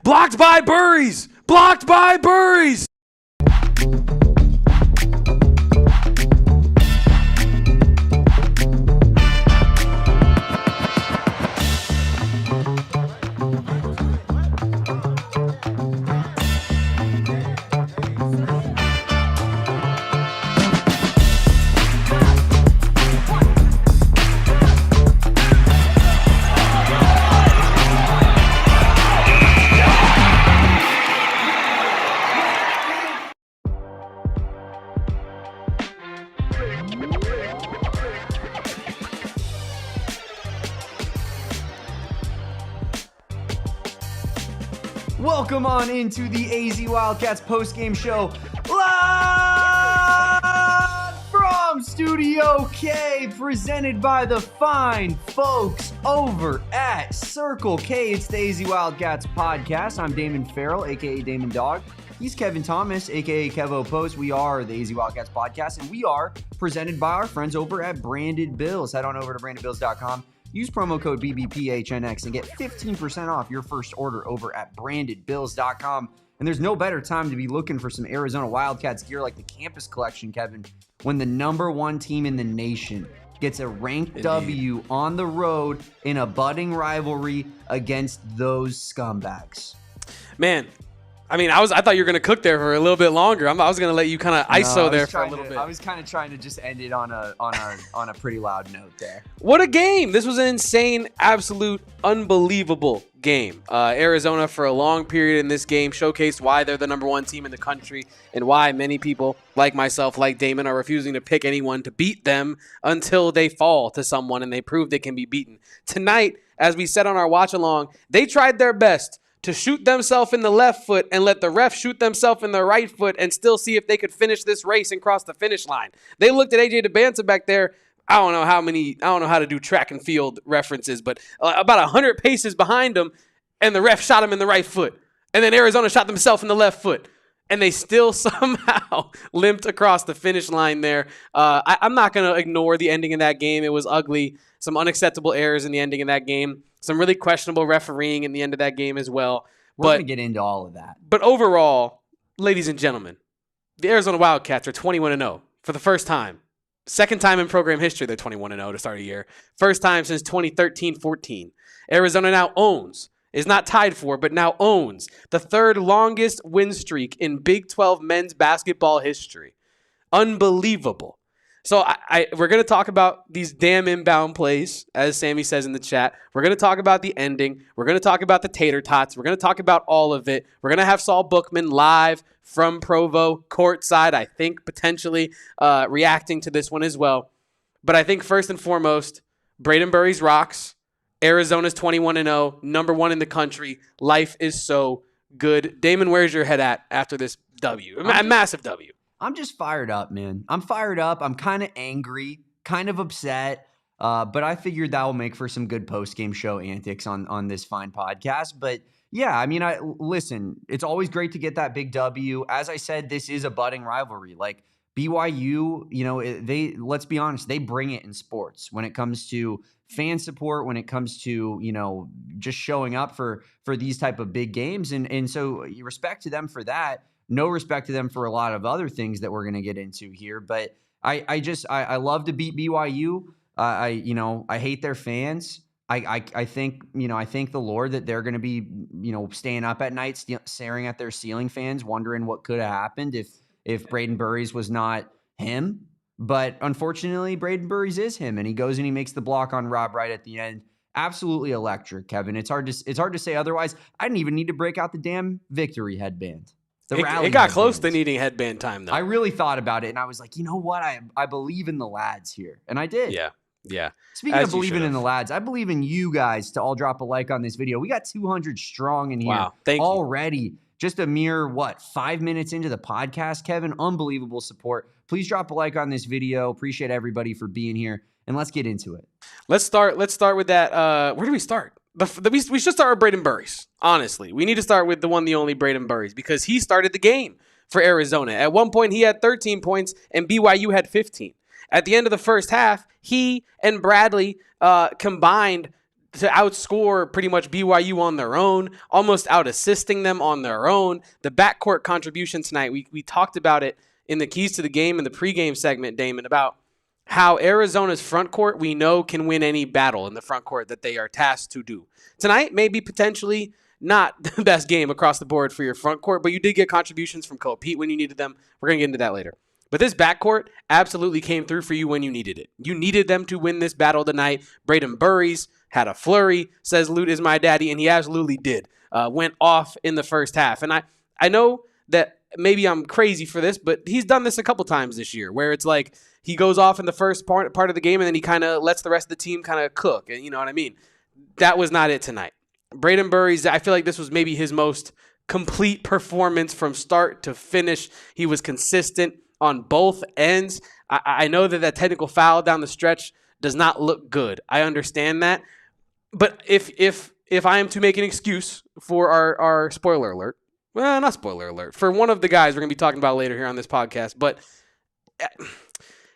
Blocked by Burries! Blocked by Burries! Welcome on into the AZ Wildcats postgame show live from Studio K, presented by the fine folks over at Circle K. It's the AZ Wildcats podcast. I'm Damon Fairall, aka Damon Dog. He's Kevin Thomas, aka Kevo Post. We are the AZ Wildcats podcast, and we are presented by our friends over at Branded Bills. Head on over to brandedbills.com. Use promo code BBPHNX and get 15% off your first order over at brandedbills.com. And there's no better time to be looking for some Arizona Wildcats gear like the campus collection, Kevin, when the number one team in the nation gets a ranked W on the road in a budding rivalry against those scumbags. Man, I mean, I thought you were going to cook there for a little bit longer. I was going to let you kind of ISO there for a little bit. I was kind of trying to just end it on a pretty loud note there. What a game. This was an insane, absolute, unbelievable game. Arizona, for a long period in this game, showcased why they're the number one team in the country and why many people, like myself, like Damon, are refusing to pick anyone to beat them until they fall to someone and they prove they can be beaten. Tonight, as we said on our watch-along, they tried their best to shoot themselves in the left foot and let the ref shoot themselves in the right foot and still see if they could finish this race and cross the finish line. They looked at Dybantsa back there. I don't know how to do track and field references, but about 100 paces behind him, and the ref shot him in the right foot. And then Arizona shot themselves in the left foot. And they still somehow limped across the finish line there. I'm not going to ignore the ending of that game. It was ugly. Some unacceptable errors in the ending of that game. Some really questionable refereeing in the end of that game as well. We're going to get into all of that. But overall, ladies and gentlemen, the Arizona Wildcats are 21-0 for the first time. Second time in program history they're 21-0 to start a year. First time since 2013-14. Arizona now is not tied for, but now owns the third longest win streak in Big 12 men's basketball history. Unbelievable. So we're going to talk about these damn inbound plays, as Sammy says in the chat. We're going to talk about the ending. We're going to talk about the tater tots. We're going to talk about all of it. We're going to have Saul Bookman live from Provo, courtside, I think, potentially reacting to this one as well. But I think first and foremost, Brayden Burries rocks. Arizona's 21-0, number one in the country. Life is so good. Damon, where's your head at after this W? A massive W. I'm just fired up, man. I'm fired up. I'm kind of angry, kind of upset, but I figured that will make for some good post-game show antics on this fine podcast. But yeah, I mean, listen, it's always great to get that big W. As I said, this is a budding rivalry. Like BYU, let's be honest, they bring it in sports when it comes to fan support, when it comes to, just showing up for these type of big games. And so respect to them for that. No respect to them for a lot of other things that we're going to get into here. But I love to beat BYU. I hate their fans. I think the Lord that they're going to be, staying up at night, staring at their ceiling fans, wondering what could have happened if Brayden Burries was not him. But unfortunately, Brayden Burries is him, and he goes and he makes the block on Rob right at the end. Absolutely electric, Kevin. It's hard to say otherwise. I didn't even need to break out the damn victory headband. It got close to needing headband time, though. I really thought about it, and I was like, you know what? I believe in the lads here, and I did. Yeah. Speaking of believing in the lads, I believe in you guys to all drop a like on this video. We got 200 strong in here. Wow, thank you. Already. Just a mere, 5 minutes into the podcast, Kevin? Unbelievable support. Please drop a like on this video. Appreciate everybody for being here, and let's get into it. Let's start with that. Where do we start? We should start with Brayden Burries, honestly. We need to start with the one, the only Brayden Burries, because he started the game for Arizona. At one point, he had 13 points, and BYU had 15. At the end of the first half, he and Bradley combined to outscore pretty much BYU on their own, almost out-assisting them on their own. The backcourt contribution tonight, we talked about it in the Keys to the Game in the pregame segment, Damon, about how Arizona's front court we know can win any battle in the front court that they are tasked to do. Tonight, maybe potentially not the best game across the board for your front court, but you did get contributions from Koa Peat when you needed them. We're going to get into that later. But this backcourt absolutely came through for you when you needed it. You needed them to win this battle tonight. Brayden Burries had a flurry, says Lute is my daddy, and he absolutely did. Went off in the first half. And I know that maybe I'm crazy for this, but he's done this a couple times this year where it's like he goes off in the first part of the game and then he kind of lets the rest of the team kind of cook. And you know what I mean? That was not it tonight. Brayden Burries, I feel like this was maybe his most complete performance from start to finish. He was consistent on both ends. I know that technical foul down the stretch does not look good. I understand that. But if I am to make an excuse for our spoiler alert, well, not spoiler alert, for one of the guys we're going to be talking about later here on this podcast, but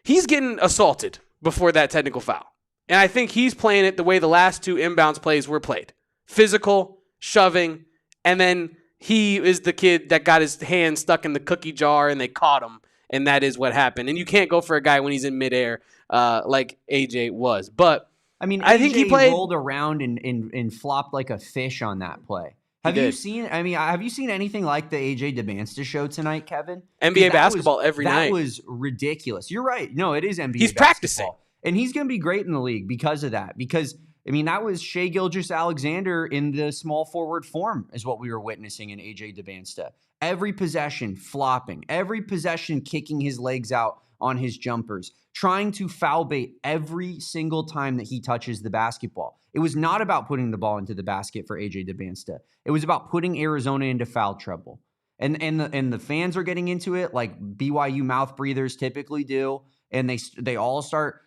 he's getting assaulted before that technical foul. And I think he's playing it the way the last two inbounds plays were played. Physical, shoving, and then he is the kid that got his hand stuck in the cookie jar and they caught him, and that is what happened. And you can't go for a guy when he's in midair like AJ was. But I mean, I think he rolled around and flopped like a fish on that play. Have you seen anything like the AJ Dybantsa show tonight, Kevin? NBA basketball every night. That was ridiculous. You're right. No, it is NBA He's basketball. Practicing. And he's going to be great in the league because of that. Because, I mean, that was Shai Gilgeous-Alexander in the small forward form is what we were witnessing in AJ Dybantsa. Every possession flopping. Every possession kicking his legs out on his jumpers. Trying to foul bait every single time that he touches the basketball. It was not about putting the ball into the basket for AJ Dybantsa. It was about putting Arizona into foul trouble. And the fans are getting into it like BYU mouth breathers typically do. And they all start,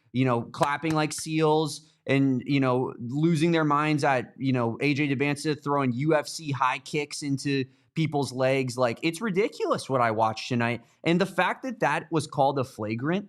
clapping like seals and, losing their minds at, AJ Dybantsa throwing UFC high kicks into people's legs. Like, it's ridiculous what I watched tonight. And the fact that was called a flagrant,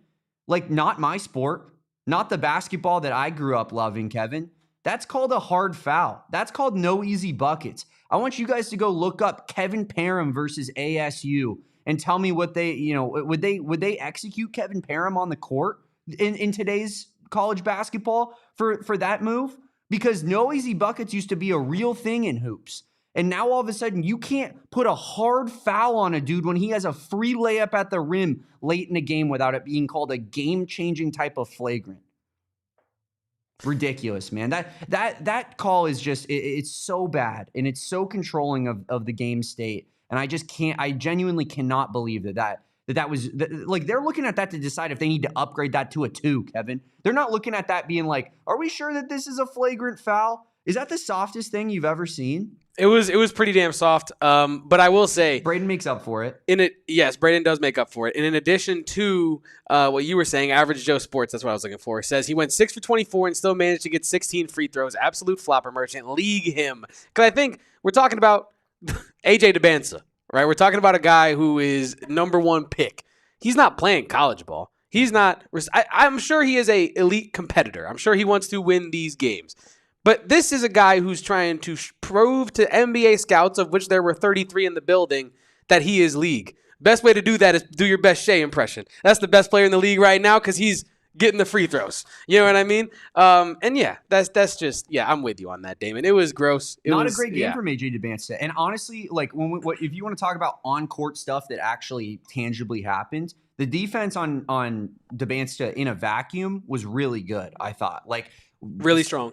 like, not my sport, not the basketball that I grew up loving, Kevin. That's called a hard foul. That's called no easy buckets. I want you guys to go look up Kevin Parham versus ASU and tell me what they, would they execute Kevin Parham on the court in today's college basketball for that move? Because no easy buckets used to be a real thing in hoops. And now all of a sudden you can't put a hard foul on a dude when he has a free layup at the rim late in the game without it being called a game-changing type of flagrant. Ridiculous, man. That call is just, it's so bad and it's so controlling of the game state. And I genuinely cannot believe that was like, they're looking at that to decide if they need to upgrade that to a 2, Kevin. They're not looking at that being like, are we sure that this is a flagrant foul? Is that the softest thing you've ever seen? It was pretty damn soft. But I will say Brayden makes up for it. Yes, Brayden does make up for it. And in addition to what you were saying, Average Joe Sports, that's what I was looking for, says he went 6 for 24 and still managed to get 16 free throws. Absolute flopper merchant. League him. Because I think we're talking about AJ Dybantsa, right? We're talking about a guy who is number 1 pick. He's not playing college ball. He's not. I'm sure he is a elite competitor. I'm sure he wants to win these games. But this is a guy who's trying to prove to NBA scouts, of which there were 33 in the building, that he is league. Best way to do that is do your best Shai impression. That's the best player in the league right now because he's getting the free throws. You know what I mean? And yeah, that's just, yeah, I'm with you on that, Damon. It was gross. Not a great game from AJ Dybantsa. And honestly, like, if you want to talk about on-court stuff that actually tangibly happened, the defense on Dybantsa in a vacuum was really good, I thought. Like, really strong.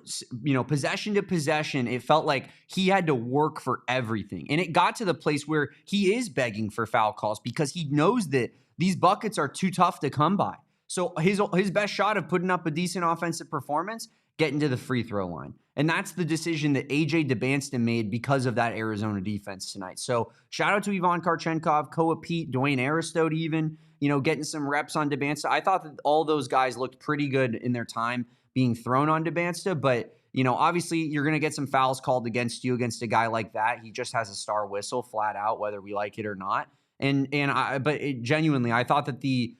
Possession to possession, it felt like he had to work for everything. And it got to the place where he is begging for foul calls because he knows that these buckets are too tough to come by. So his best shot of putting up a decent offensive performance, getting to the free throw line. And that's the decision that AJ Dybantsa made because of that Arizona defense tonight. So shout out to Ivan Karchenkov, Koa Peat, Dwayne Aristote even, getting some reps on Dybantsa. I thought that all those guys looked pretty good in their time being thrown on Dybantsa, but obviously you're going to get some fouls called against you against a guy like that. He just has a star whistle flat out, whether we like it or not. But genuinely, I thought that the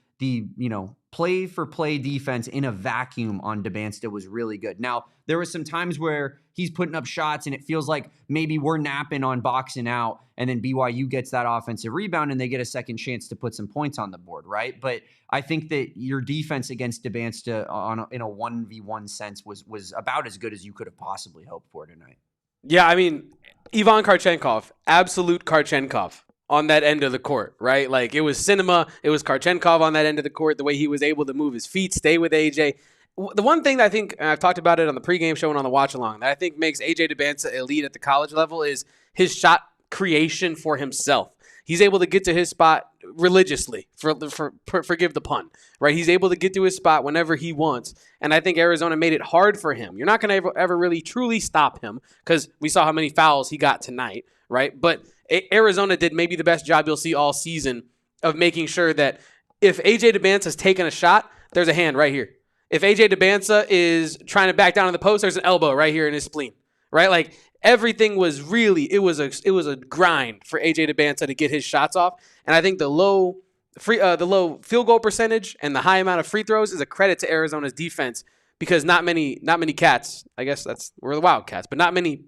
play-for-play defense in a vacuum on Dybantsa was really good. Now, there was some times where he's putting up shots and it feels like maybe we're napping on boxing out, and then BYU gets that offensive rebound and they get a second chance to put some points on the board, right? But I think that your defense against Dybantsa in a 1v1 sense was about as good as you could have possibly hoped for tonight. Yeah, I mean, Ivan Karchenkov, absolute Karchenkov on that end of the court, right? Like, it was cinema. It was Karchenkov on that end of the court, the way he was able to move his feet, stay with AJ. The one thing that I think, and I've talked about it on the pregame show and on the watch-along, that I think makes AJ Dybantsa elite at the college level is his shot creation for himself. He's able to get to his spot religiously, forgive the pun, right? He's able to get to his spot whenever he wants, and I think Arizona made it hard for him. You're not going to ever really truly stop him because we saw how many fouls he got tonight, right? But Arizona did maybe the best job you'll see all season of making sure that if AJ Dybantsa is taking a shot, there's a hand right here. If AJ Dybantsa is trying to back down on the post, there's an elbow right here in his spleen, right? Like, everything was really, it was a grind for AJ Dybantsa to get his shots off. And I think the low field goal percentage and the high amount of free throws is a credit to Arizona's defense, because not many cats, I guess we're the Wildcats, but not many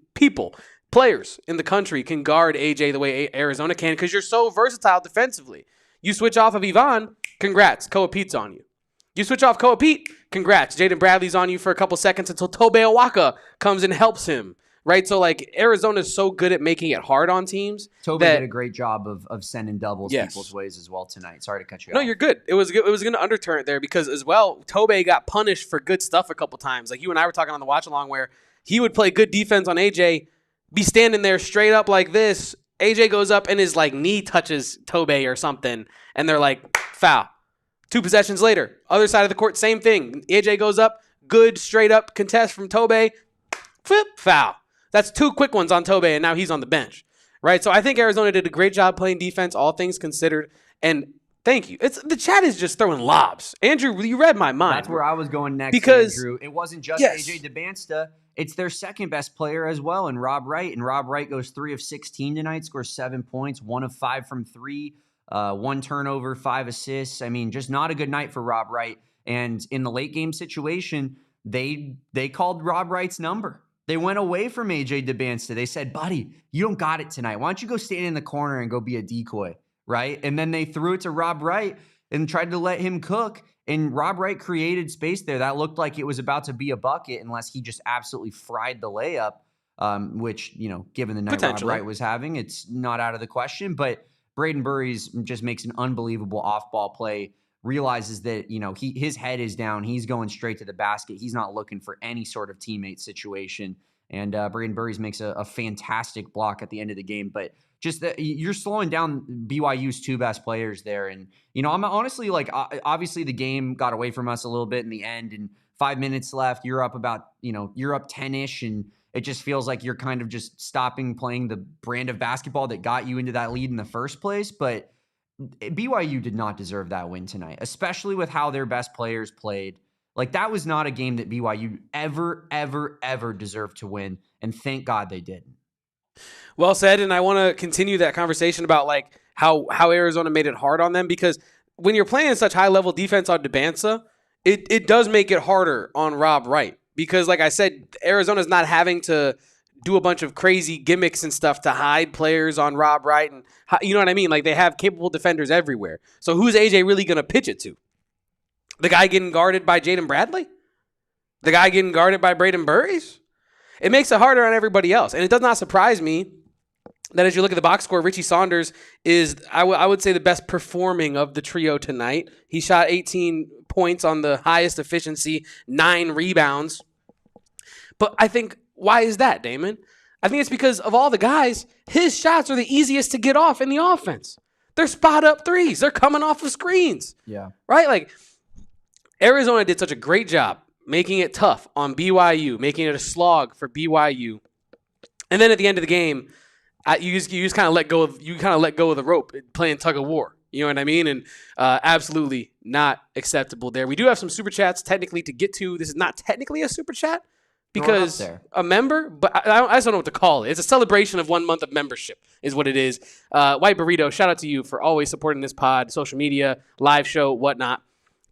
players in the country can guard AJ the way Arizona can, because you're so versatile defensively. You switch off of Ivan, congrats, Koa Peat's on you. You switch off Koa Peat, congrats, Jaden Bradley's on you for a couple seconds until Tobe Awaka comes and helps him. Right, so like Arizona's so good at making it hard on teams. Tobe did a great job of sending doubles people's ways as well tonight. Sorry to cut you off. No, you're good. It was going to underturn it there, because as well, Tobe got punished for good stuff a couple times. Like you and I were talking on the watch along, where he would play good defense on AJ, be standing there straight up like this. AJ goes up and his like knee touches Tobe or something, and they're like, foul. 2 possessions later, other side of the court, same thing. AJ goes up, good straight up contest from Tobe, flip, foul. That's 2 quick ones on Tobe, and now he's on the bench, right? So I think Arizona did a great job playing defense, all things considered. And thank you. The chat is just throwing lobs. Andrew, you read my mind. That's where I was going next, because, Andrew. It wasn't just AJ Dybantsa. It's their second best player as well, and Rob Wright. And Rob Wright goes 3 of 16 tonight, scores 7 points, 1 of 5 from 3, 1 turnover, 5 assists. I mean, just not a good night for Rob Wright. And in the late game situation, they called Rob Wright's number. They went away from AJ Dybantsa. They said, buddy, you don't got it tonight. Why don't you go stand in the corner and go be a decoy, right? And then they threw it to Rob Wright and tried to let him cook. And Rob Wright created space there. That looked like it was about to be a bucket unless he just absolutely fried the layup, which, given the night Rob Wright was having, it's not out of the question. But Brayden Burries just makes an unbelievable off-ball play, realizes that, his head is down. He's going straight to the basket. He's not looking for any sort of teammate situation. And Brayden Burries makes a fantastic block at the end of the game. But just that you're slowing down BYU's 2 best players there. And, I'm honestly like, obviously the game got away from us a little bit in the end, and 5 minutes left. You're up about, you're up 10-ish, and it just feels like you're kind of just stopping playing the brand of basketball that got you into that lead in the first place. But BYU did not deserve that win tonight, especially with how their best players played. Like, that was not a game that BYU ever deserved to win, and thank God they didn't. Well said, and I want to continue that conversation about like how Arizona made it hard on them, because when you're playing such high-level defense on Dybantsa, it does make it harder on Rob Wright, because like I said, Arizona's not having to do a bunch of crazy gimmicks and stuff to hide players on Rob Wright, and you know what I mean? Like, they have capable defenders everywhere. So who's AJ really going to pitch it to? The guy getting guarded by Jaden Bradley? The guy getting guarded by Brayden Burries? It makes it harder on everybody else. And it does not surprise me that as you look at the box score, Richie Saunders is, I would say, the best performing of the trio tonight. He shot 18 points on the highest efficiency, 9 rebounds. But I think, why is that, Damon? I think it's because of all the guys, his shots are the easiest to get off in the offense. They're spot-up threes. They're coming off of screens. Yeah. Right? Like, Arizona did such a great job making it tough on BYU, making it a slog for BYU. And then at the end of the game, you just kind of let go of the rope, playing tug of war. You know what I mean? And absolutely not acceptable there. We do have some super chats technically to get to. This is not technically a super chat because a member, but I just don't know what to call it. It's a celebration of 1 month of membership is what it is. White Burrito, shout out to you for always supporting this pod, social media, live show, whatnot.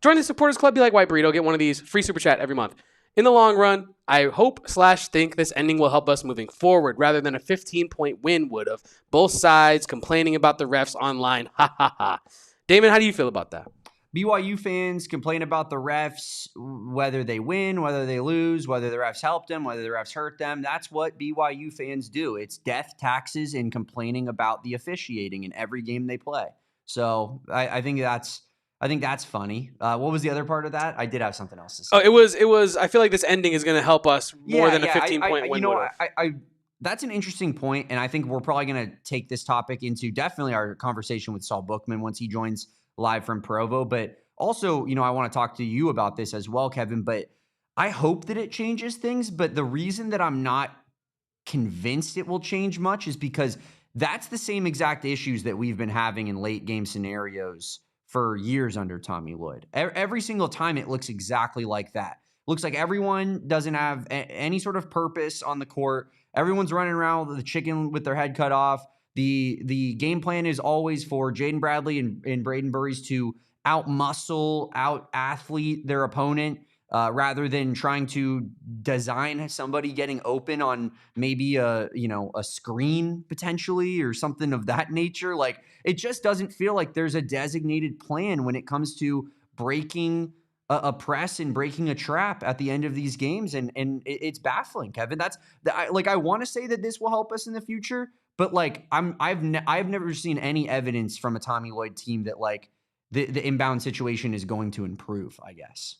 Join the supporters club. Be like White Burrito. Get one of these. Free super chat every month. In the long run, I hope/think this ending will help us moving forward rather than a 15-point win would have. Both sides complaining about the refs online. Ha ha ha. Damon, how do you feel about that? BYU fans complain about the refs, whether they win, whether they lose, whether the refs helped them, whether the refs hurt them. That's what BYU fans do. It's death, taxes, and complaining about the officiating in every game they play. So I think that's funny. What was the other part of that? I did have something else to say. Oh, it was. I feel like this ending is going to help us more than a 15-point win. That's an interesting point, and I think we're probably going to take this topic into definitely our conversation with Saul Bookman once he joins live from Provo. But also, I want to talk to you about this as well, Kevin. But I hope that it changes things. But the reason that I'm not convinced it will change much is because that's the same exact issues that we've been having in late game scenarios for years under Tommy Lloyd. Every single time it looks exactly like that. Looks like everyone doesn't have any sort of purpose on the court. Everyone's running around with the chicken with their head cut off. The game plan is always for Jaden Bradley and Brayden Burries to out-muscle, out-athlete their opponent rather than trying to design somebody getting open on maybe a screen potentially or something of that nature. Like, it just doesn't feel like there's a designated plan when it comes to breaking a press and breaking a trap at the end of these games. And it's baffling, Kevin. I want to say that this will help us in the future, but I've never seen any evidence from a Tommy Lloyd team that the inbound situation is going to improve, I guess.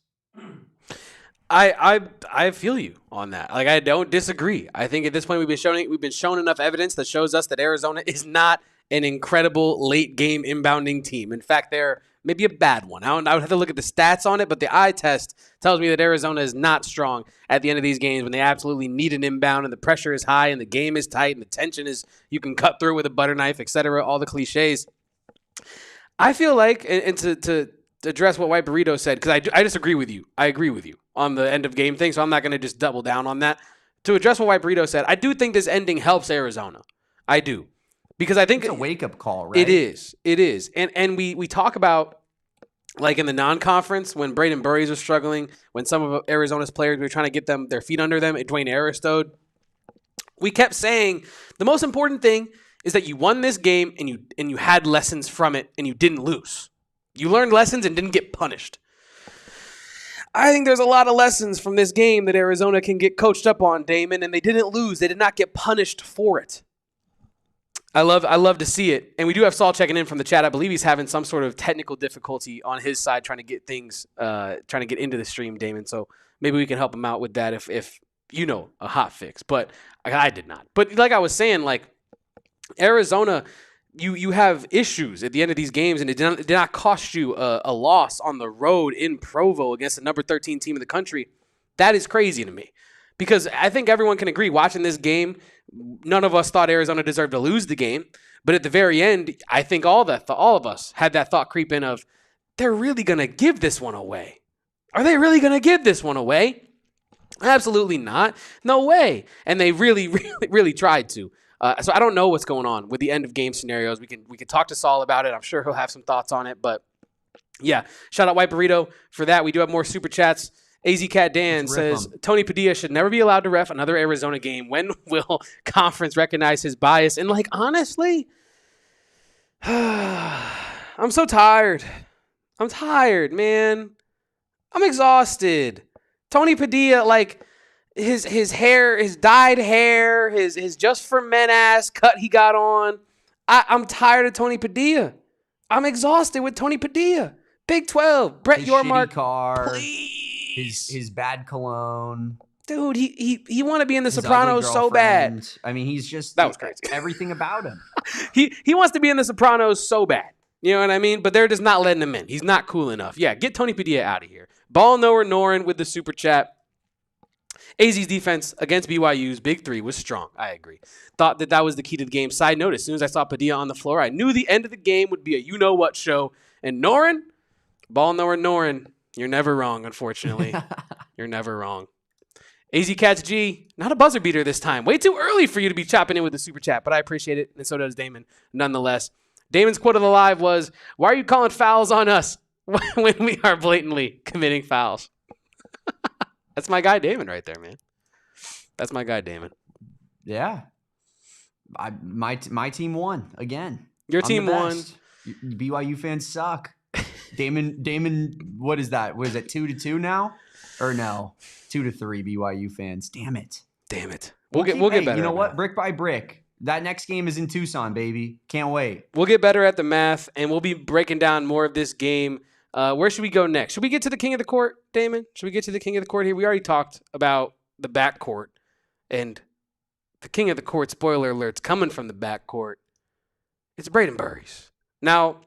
I feel you on that. I don't disagree. I think at this point we've been shown enough evidence that shows us that Arizona is not an incredible late game inbounding team. In fact, they're maybe a bad one. I would have to look at the stats on it, but the eye test tells me that Arizona is not strong at the end of these games when they absolutely need an inbound and the pressure is high and the game is tight and the tension is you can cut through with a butter knife, etc. All the cliches. I feel like, and to address what White Burrito said, because I disagree with you. I agree with you on the end of game thing, so I'm not going to just double down on that. To address what White Burrito said, I do think this ending helps Arizona. I do. Because I think it's a wake-up call, right? It is. And we talk about, in the non-conference, when Brayden Burries was struggling, when some of Arizona's players were trying to get their feet under them, Dwayne Aristode, we kept saying the most important thing is that you won this game and you had lessons from it and you didn't lose. You learned lessons and didn't get punished. I think there's a lot of lessons from this game that Arizona can get coached up on, Damon, and they didn't lose. They did not get punished for it. I love to see it. And we do have Saul checking in from the chat. I believe he's having some sort of technical difficulty on his side trying to get into the stream, Damon. So maybe we can help him out with that if you know a hot fix. But I did not. But like I was saying, Arizona, you have issues at the end of these games, and it did not cost you a loss on the road in Provo against the number 13 team in the country. That is crazy to me. Because I think everyone can agree, watching this game, none of us thought Arizona deserved to lose the game. But at the very end, I think all of us had that thought creep in of, they're really going to give this one away. Are they really going to give this one away? Absolutely not. No way. And they really, really, really tried to. So I don't know what's going on with the end of game scenarios. We can talk to Saul about it. I'm sure he'll have some thoughts on it. But yeah, shout out White Burrito for that. We do have more super chats. AZ Cat Dan says, Tony Padilla should never be allowed to ref another Arizona game. When will conference recognize his bias? And honestly, I'm so tired. I'm tired, man. I'm exhausted. Tony Padilla, his hair, his dyed hair, his just for men ass cut he got on. I'm tired of Tony Padilla. I'm exhausted with Tony Padilla. Big 12, Brett Yormark, car, please. His bad cologne. Dude, he want to be in The Sopranos so bad. I mean, he's just that was crazy. Everything about him. He wants to be in The Sopranos so bad. You know what I mean? But they're just not letting him in. He's not cool enough. Yeah, get Tony Padilla out of here. Ball knower Norin with the super chat. AZ's defense against BYU's big three was strong. I agree. Thought that was the key to the game. Side note, as soon as I saw Padilla on the floor, I knew the end of the game would be a you-know-what show. And Norin, ball knower Norin, you're never wrong, unfortunately. You're never wrong. AZ Cats G, not a buzzer beater this time. Way too early for you to be chopping in with the super chat, but I appreciate it, and so does Damon, nonetheless. Damon's quote of the live was, "Why are you calling fouls on us? when we are blatantly committing fouls. That's my guy Damon right there, man. That's my guy Damon. Yeah. My team won again. Your I'm team the won. best. BYU fans suck. Damon, what is that? Was it 2-2 now? Or no, 2-3 BYU fans. Damn it. We'll get better. You know what? Math. Brick by brick. That next game is in Tucson, baby. Can't wait. We'll get better at the math, and we'll be breaking down more of this game. Where should we go next? Should we get to the king of the court, Damon? Should we get to the king of the court here? We already talked about the backcourt, and the king of the court, spoiler alerts, coming from the backcourt. It's Brayden Burries. Now,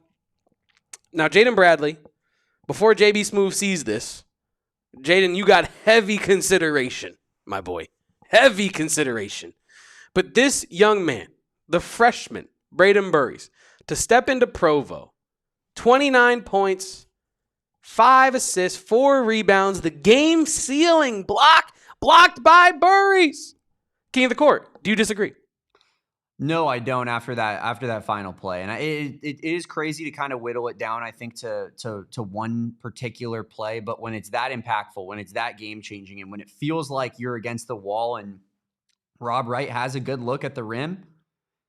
Jaden Bradley, before JB Smooth sees this, Jaden, you got heavy consideration, my boy. Heavy consideration. But this young man, the freshman, Brayden Burries, to step into Provo, 29 points, 5 assists, 4 rebounds, the game-sealing blocked by Burries. King of the court. Do you disagree? No, I don't. After that final play, and it is crazy to kind of whittle it down. I think to one particular play, but when it's that impactful, when it's that game changing, and when it feels like you're against the wall, and Rob Wright has a good look at the rim,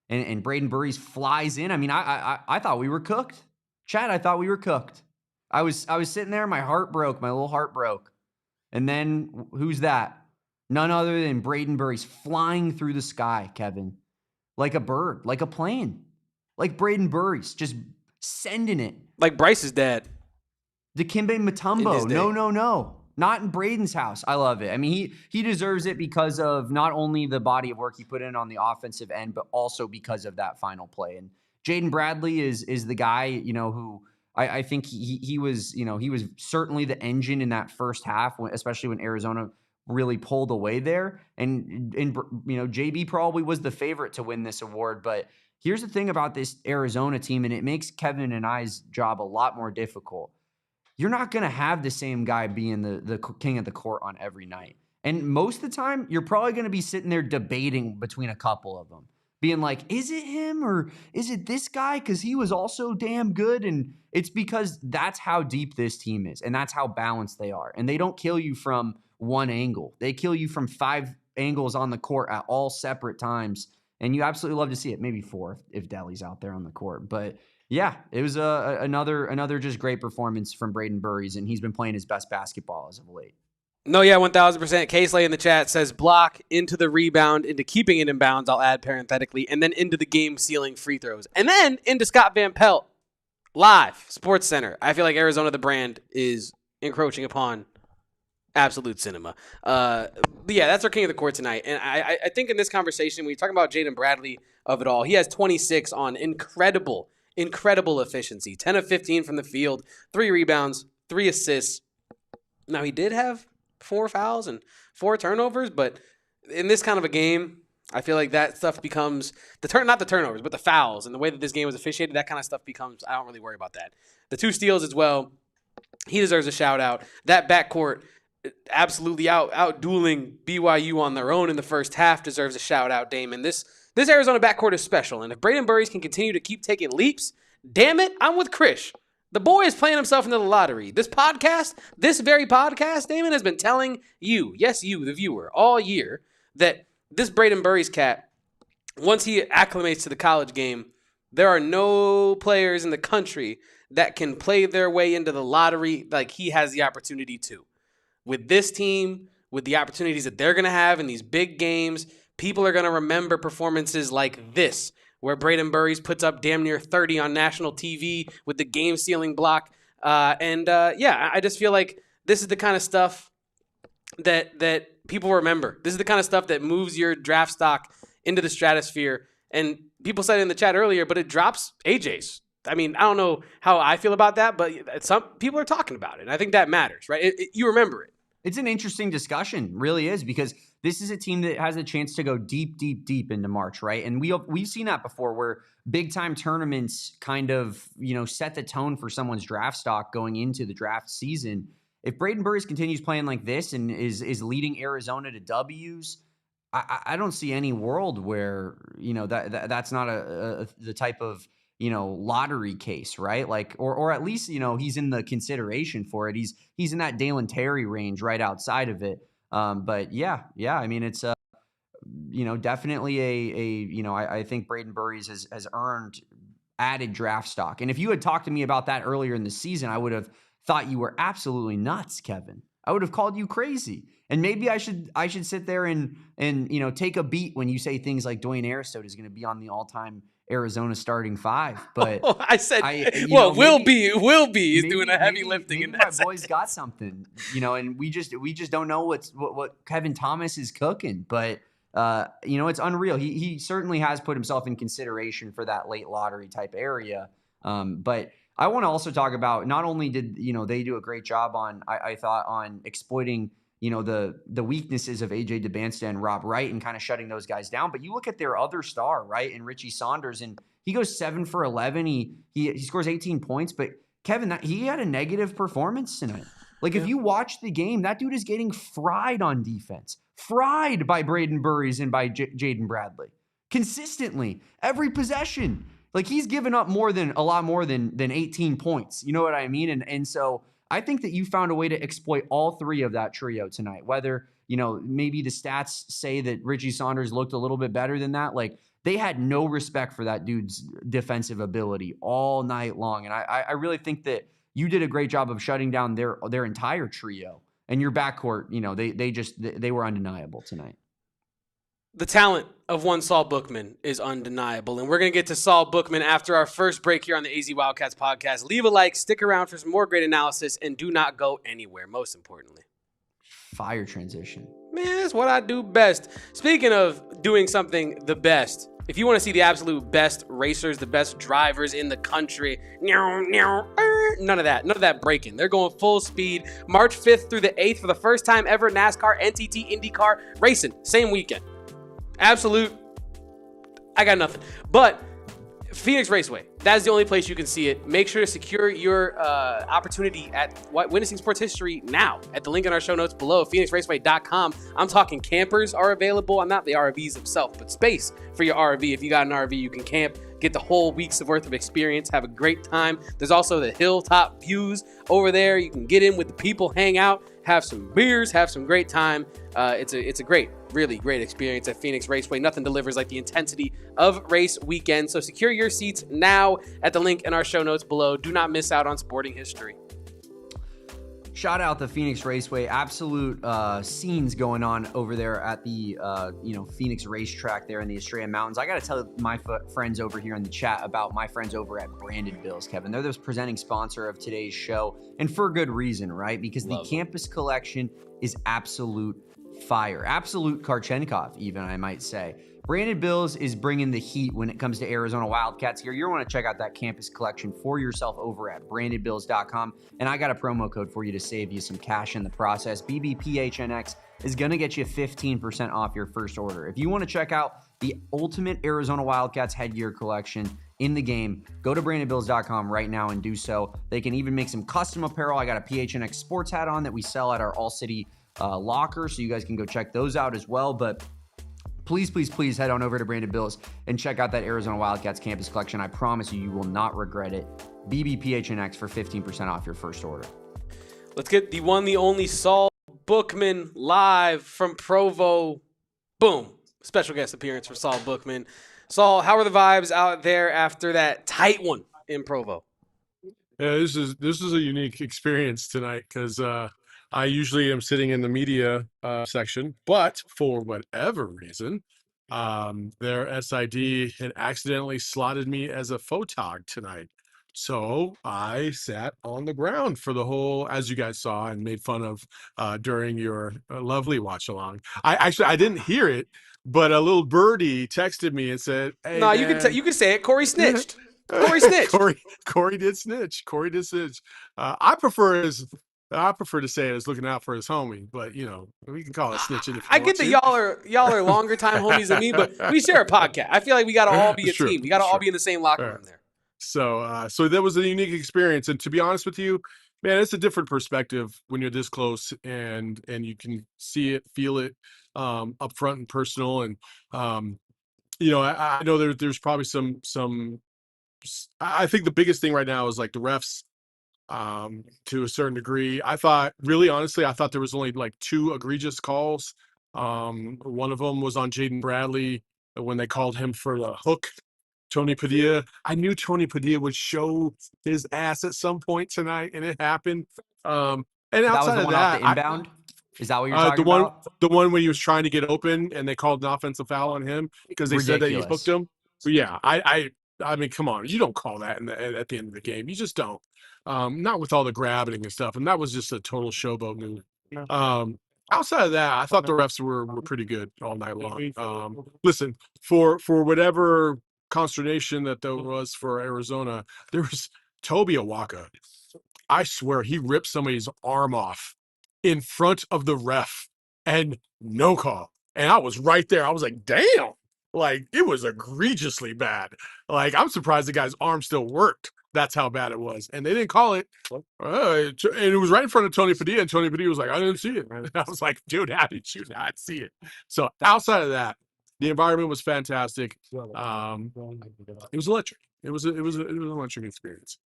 and Brayden Burries flies in. I mean, I thought we were cooked, Chad. I thought we were cooked. I was sitting there, my heart broke, my little heart broke, and then who's that? None other than Brayden Burries flying through the sky, Kevin. Like a bird, like a plane, like Brayden Burries, just sending it. Like Bryce's dad. Dikembe Mutombo. No. Not in Brayden's house. I love it. I mean, he deserves it because of not only the body of work he put in on the offensive end, but also because of that final play. And Jaden Bradley is the guy, who I think he was, he was certainly the engine in that first half, especially when Arizona really pulled away there. And JB probably was the favorite to win this award. But here's the thing about this Arizona team, and it makes Kevin and I's job a lot more difficult. You're not going to have the same guy being the king of the court on every night. And most of the time, you're probably going to be sitting there debating between a couple of them, being like, is it him or is it this guy? Because he was also damn good. And it's because that's how deep this team is, and that's how balanced they are. And they don't kill you from one angle. They kill you from 5 angles on the court at all separate times. And you absolutely love to see it. Maybe 4 if Delly's out there on the court. But yeah, it was another just great performance from Brayden Burries, and he's been playing his best basketball as of late. No, yeah, 1,000%. K-Slay in the chat says block into the rebound, into keeping it in bounds, I'll add parenthetically, and then into the game-sealing free throws. And then into Scott Van Pelt, live, Sports Center. I feel like Arizona, the brand, is encroaching upon absolute cinema. But yeah, that's our king of the court tonight. And I think in this conversation, when you talk about Jaden Bradley of it all, he has 26 on incredible efficiency. 10 of 15 from the field, 3 rebounds, 3 assists. Now, he did have 4 fouls and 4 turnovers, but in this kind of a game, I feel like that stuff becomes not the turnovers, but the fouls and the way that this game was officiated, that kind of stuff becomes, I don't really worry about that. The 2 steals as well, he deserves a shout out. That backcourt absolutely out dueling BYU on their own in the first half deserves a shout out, Damon. This Arizona backcourt is special, and if Brayden Burries can continue to keep taking leaps, damn it, I'm with Krish. The boy is playing himself into the lottery. This very podcast, Damon, has been telling you, yes, you, the viewer, all year, that this Brayden Burries cat, once he acclimates to the college game, there are no players in the country that can play their way into the lottery like he has the opportunity to. With this team, with the opportunities that they're going to have in these big games, people are going to remember performances like this, where Brayden Burries puts up damn near 30 on national TV with the game-sealing block. I just feel like this is the kind of stuff that people remember. This is the kind of stuff that moves your draft stock into the stratosphere. And people said it in the chat earlier, but it drops AJ's. I mean, I don't know how I feel about that, but some people are talking about it. And I think that matters, right? You remember it. It's an interesting discussion, really is, because this is a team that has a chance to go deep into March, right? And we've seen that before, where big time tournaments kind of, set the tone for someone's draft stock going into the draft season. If Brayden Burries continues playing like this and is leading Arizona to W's, I don't see any world where that's not the type of lottery case, right? Like, or at least, he's in the consideration for it. He's in that Dalen Terry range right outside of it. But yeah. I mean, it's definitely I think Brayden Burries has earned added draft stock. And if you had talked to me about that earlier in the season, I would have thought you were absolutely nuts, Kevin. I would have called you crazy. And maybe I should sit there and take a beat when you say things like Dwayne Aristote is going to be on the all-time Arizona starting five. But I said, will be. He's doing a heavy lifting. Maybe my boy's got something, and we just don't know what Kevin Thomas is cooking. But it's unreal. He certainly has put himself in consideration for that late lottery type area. But I want to also talk about, not only did they do a great job on, I thought, on exploiting the weaknesses of AJ Dybantsa and Rob Wright and kind of shutting those guys down, but you look at their other star, right, and Richie Saunders, and he goes 7 for 11. He scores 18 points, but Kevin, he had a negative performance tonight. Like, if you watch the game, that dude is getting fried on defense. Fried by Brayden Burries and by Jaden Bradley. Consistently. Every possession. Like, he's given up a lot more than 18 points. You know what I mean? And so I think that you found a way to exploit all three of that trio tonight. Whether, maybe the stats say that Richie Saunders looked a little bit better than that. Like, they had no respect for that dude's defensive ability all night long. And I really think that you did a great job of shutting down their entire trio, and your backcourt. They were undeniable tonight. The talent of one Saul Bookman is undeniable, and we're going to get to Saul Bookman after our first break here on the AZ Wildcats podcast. Leave a like, stick around for some more great analysis, and do not go anywhere, most importantly. Fire transition. Man, that's what I do best. Speaking of doing something the best, if you want to see the absolute best racers, the best drivers in the country, none of that breaking. They're going full speed. March 5th through the 8th for the first time ever, NASCAR, NTT, IndyCar racing, same weekend. Absolute, I got nothing. But Phoenix Raceway, that's the only place you can see it. Make sure to secure your opportunity at witnessing sports history now at the link in our show notes below, phoenixraceway.com. I'm talking campers are available. I'm not the RVs themselves, but space for your RV. If you got an RV, you can camp, get the whole week's worth of experience, have a great time. There's also the hilltop views over there. You can get in with the people, hang out, have some beers, have some great time. It's a great, really great experience at Phoenix Raceway. Nothing delivers like the intensity of race weekend. So secure your seats now at the link in our show notes below. Do not miss out on sporting history. Shout out the Phoenix Raceway. Absolute scenes going on over there at the Phoenix racetrack there in the Estrella Mountains. I got to tell my friends over here in the chat about my friends over at Branded Bills, Kevin. They're the presenting sponsor of today's show, and for good reason, right? Because the campus collection is absolute fire. Absolute Karchenkov, even, I might say. Branded Bills is bringing the heat when it comes to Arizona Wildcats here. You're want to check out that campus collection for yourself over at brandedbills.com. And I got a promo code for you to save you some cash in the process. BBPHNX is going to get you 15% off your first order. If you want to check out the ultimate Arizona Wildcats headgear collection in the game, go to brandedbills.com right now and do so. They can even make some custom apparel. I got a PHNX sports hat on that we sell at our ALLCITY locker, so you guys can go check those out as well. But please, please, please head on over to Branded Bills and check out that Arizona Wildcats campus collection. I promise you, you will not regret it. BBPHNX for 15% off your first order. Let's get the one, the only Saul Bookman live from Provo. Boom. Special guest appearance for Saul Bookman. Saul, how are the vibes out there after that tight one in Provo? Yeah, this is a unique experience tonight because I usually am sitting in the media section, but for whatever reason, their SID had accidentally slotted me as a photog tonight. So I sat on the ground for the whole, as you guys saw and made fun of during your lovely watch along. I didn't hear it, but a little birdie texted me and said, "Hey, no, man, you could say it. Corey snitched. Corey snitched. Corey did snitch. Corey did snitch. I prefer to say it as looking out for his homie, but we can call it snitching. I get that y'all are longer time homies than me, but we share a podcast. I feel like we got to all be a team. We got to all be in the same locker room there. So that was a unique experience, and to be honest with you, man, it's a different perspective when you're this close and you can see it, feel it, up front and personal. And I know there's probably some I think the biggest thing right now is like the refs, to a certain degree. I thought, really honestly, I thought there was only like 2 egregious calls. One of them was on Jaden Bradley when they called him for the hook. Tony Padilla. I knew Tony Padilla would show his ass at some point tonight, and it happened. And That was outside the of one off that, the inbound. Is that what you're talking the one about? the one when he was trying to get open and they called an offensive foul on him because they said that he hooked Ridiculous. him. But yeah, I mean, come on, you don't call that at the end of the game. You just don't. Not with all the grabbing and stuff. And that was just a total showboat move. Outside of that, I thought the refs were pretty good all night long. Listen, for whatever consternation that there was for Arizona, there was Toby Awaka. I swear he ripped somebody's arm off in front of the ref and no call. And I was right there. I was like, damn. Like, it was egregiously bad. Like, I'm surprised the guy's arm still worked. That's how bad it was. And they didn't call it. And it was right in front of Tony Padilla. And Tony Padilla was like, I didn't see it. And I was like, dude, how did you not see it? So outside of that, the environment was fantastic. It was electric. It was an electric experience.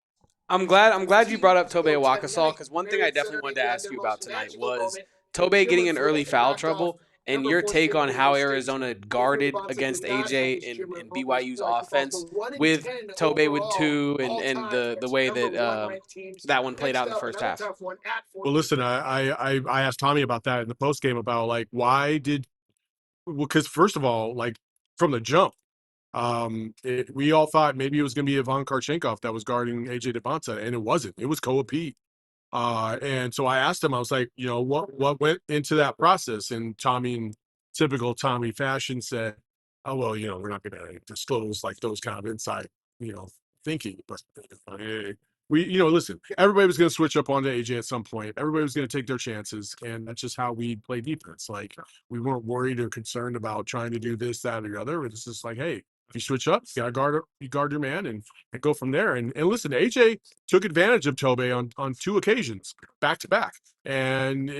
I'm glad you brought up Tobe Awaka, because one thing I definitely wanted to ask you about tonight was Tobe getting in early foul trouble and your take on how Arizona guarded against AJ and BYU's offense with Tobe with 2 and the way that that one played out in the first half. Well, listen, I asked Tommy about that in the post game about like because first of all, like from the jump, we all thought maybe it was going to be Ivan Karchenkov that was guarding AJ Dybantsa, and it wasn't. It was Koa Peat. And so I asked him, I was like, what went into that process? And Tommy, in typical Tommy fashion, said, oh, well, we're not going to disclose like those kind of inside, thinking. But listen, everybody was going to switch up onto AJ at some point. Everybody was going to take their chances. And that's just how we play defense. Like, we weren't worried or concerned about trying to do this, that, or the other. It's just like, hey, if you switch up, you gotta guard your man and go from there. And listen, AJ took advantage of Toby on 2 occasions, back to back. And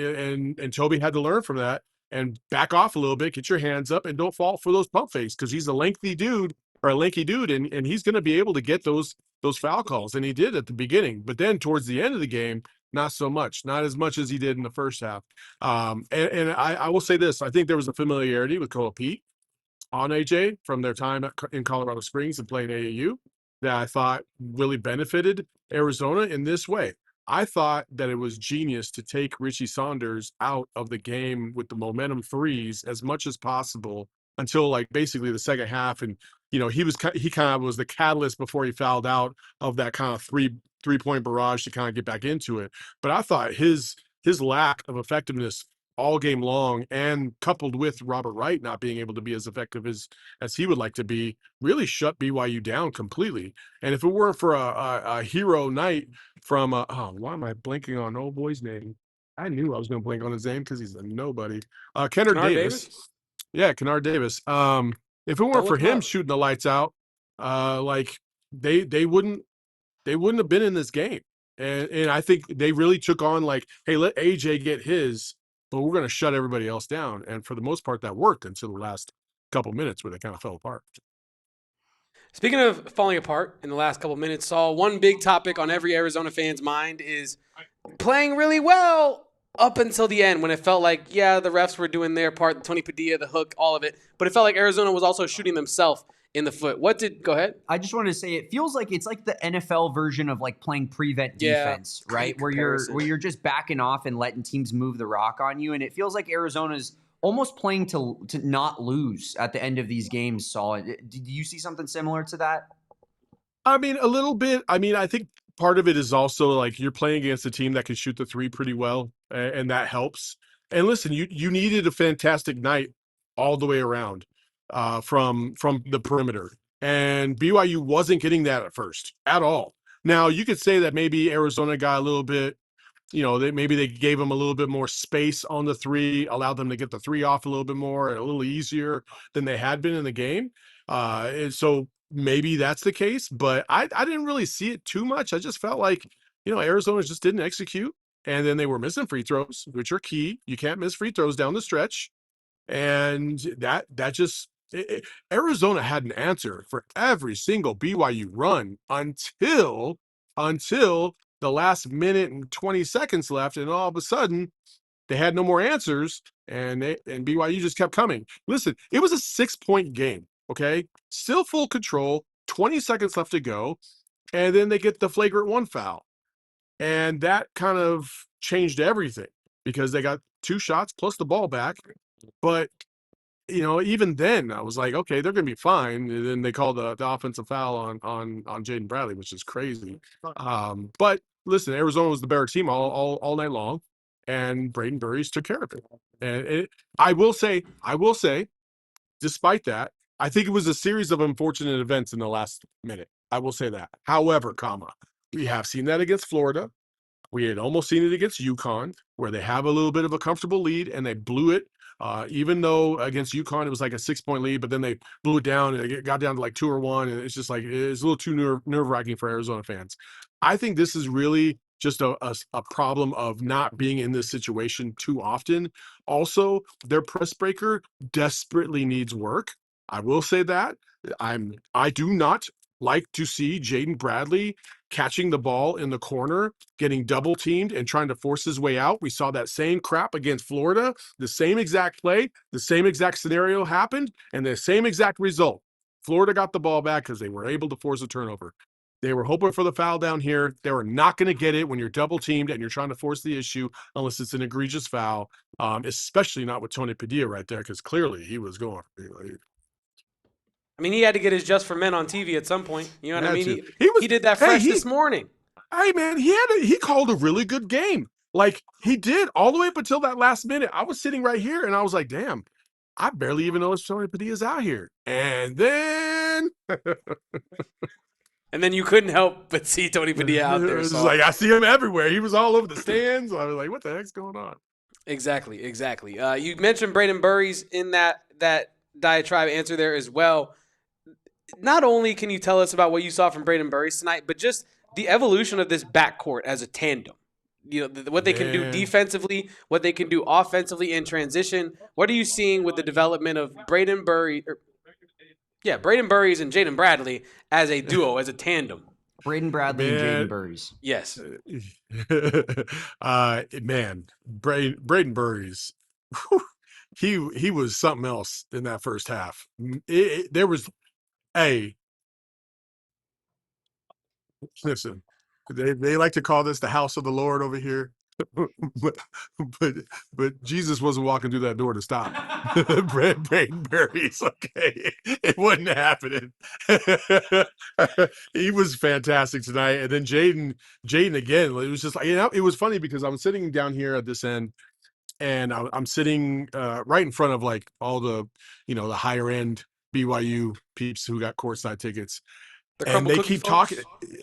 Toby had to learn from that and back off a little bit, get your hands up, and don't fall for those pump fakes, because he's a lanky dude, and he's gonna be able to get those foul calls. And he did at the beginning, but then towards the end of the game, not so much, not as much as he did in the first half. And I will say this, I think there was a familiarity with Koa Peat on AJ from their time in Colorado Springs and playing AAU that I thought really benefited Arizona in this way. I thought that it was genius to take Richie Saunders out of the game with the momentum threes as much as possible until like basically the second half. And, he kind of was the catalyst before he fouled out of that kind of three-point barrage to kind of get back into it. But I thought his lack of effectiveness all game long, and coupled with Robert Wright not being able to be as effective as he would like to be, really shut BYU down completely. And if it weren't for a hero night from why am I blanking on old boy's name? I knew I was going to blank on his name because he's a nobody. Kennard Davis. Yeah, Kennard Davis. If it weren't for him shooting the lights out, like they wouldn't have been in this game. And I think they really took on like, hey, let AJ get his, but we're going to shut everybody else down. And for the most part, that worked until the last couple minutes where they kind of fell apart. Speaking of falling apart in the last couple minutes, Saul, one big topic on every Arizona fan's mind is playing really well up until the end, when it felt like, yeah, the refs were doing their part, Tony Padilla, the hook, all of it, but it felt like Arizona was also shooting themselves in the foot. Go ahead. I just wanted to say, it feels like it's like the NFL version of like playing prevent defense, right? Where you're just backing off and letting teams move the rock on you. And it feels like Arizona's almost playing to not lose at the end of these games, Saul. Did you see something similar to that? I mean, a little bit. I mean, I think part of it is also like you're playing against a team that can shoot the three pretty well, and that helps. And listen, you needed a fantastic night all the way around. From the perimeter. And BYU wasn't getting that at first at all. Now, you could say that maybe Arizona got a little bit, maybe they gave them a little bit more space on the three, allowed them to get the three off a little bit more and a little easier than they had been in the game. And so maybe that's the case, but I didn't really see it too much. I just felt like, Arizona just didn't execute. And then they were missing free throws, which are key. You can't miss free throws down the stretch. And that just Arizona had an answer for every single BYU run until the last minute and 20 seconds left, and all of a sudden they had no more answers, and BYU just kept coming. Listen, it was a 6-point game, okay? Still full control, 20 seconds left to go, and then they get the flagrant one foul. And that kind of changed everything because they got 2 shots plus the ball back. But, even then I was like, okay, they're going to be fine. And then they called the offensive foul on Jaden Bradley, which is crazy. But listen, Arizona was the better team all night long, and Brayden Burries took care of it. And I will say, despite that, I think it was a series of unfortunate events in the last minute. I will say that. However, we have seen that against Florida. We had almost seen it against UConn, where they have a little bit of a comfortable lead and they blew it. Even though against UConn it was like a 6-point lead, but then they blew it down and it got down to like 2 or 1, and it's just like it's a little too nerve-wracking for Arizona fans. I think this is really just a problem of not being in this situation too often. Also, their press breaker desperately needs work. I will say that. I do not like to see Jaden Bradley catching the ball in the corner, getting double teamed and trying to force his way out. We saw that same crap against Florida, the same exact play, the same exact scenario happened, and the same exact result. Florida got the ball back because they were able to force a turnover. They were hoping for the foul down here. They were not going to get it when you're double teamed and you're trying to force the issue unless it's an egregious foul, especially not with Tony Padilla right there, because clearly he was going. I mean, he had to get his Just for Men on TV at some point. You know what I mean? He He did that fresh this morning. Hey man, he called a really good game. Like he did all the way up until that last minute. I was sitting right here and I was like, damn, I barely even noticed Tony Padilla's out here. And then And then you couldn't help but see Tony Padilla out there. It was like I see him everywhere. He was all over the stands. I was like, what the heck's going on? Exactly. You mentioned Brayden Burries in that diatribe answer there as well. Not only can you tell us about what you saw from Brayden Burries tonight, but just the evolution of this backcourt as a tandem. What they can do defensively, what they can do offensively in transition. What are you seeing with the development of Brayden Burries and Jaden Bradley as a duo, as a tandem? Brayden Bradley and Jaden Burries. Yes. Brayden Burries. He was something else in that first half. Listen, they like to call this the house of the Lord over here. but Jesus wasn't walking through that door to stop Brayden Burries. Okay, it wasn't happening. He was fantastic tonight, and then Jaden again. It was just like, it was funny because I'm sitting down here at this end, and I'm sitting right in front of like all the the higher end BYU peeps who got courtside tickets. And they keep talking.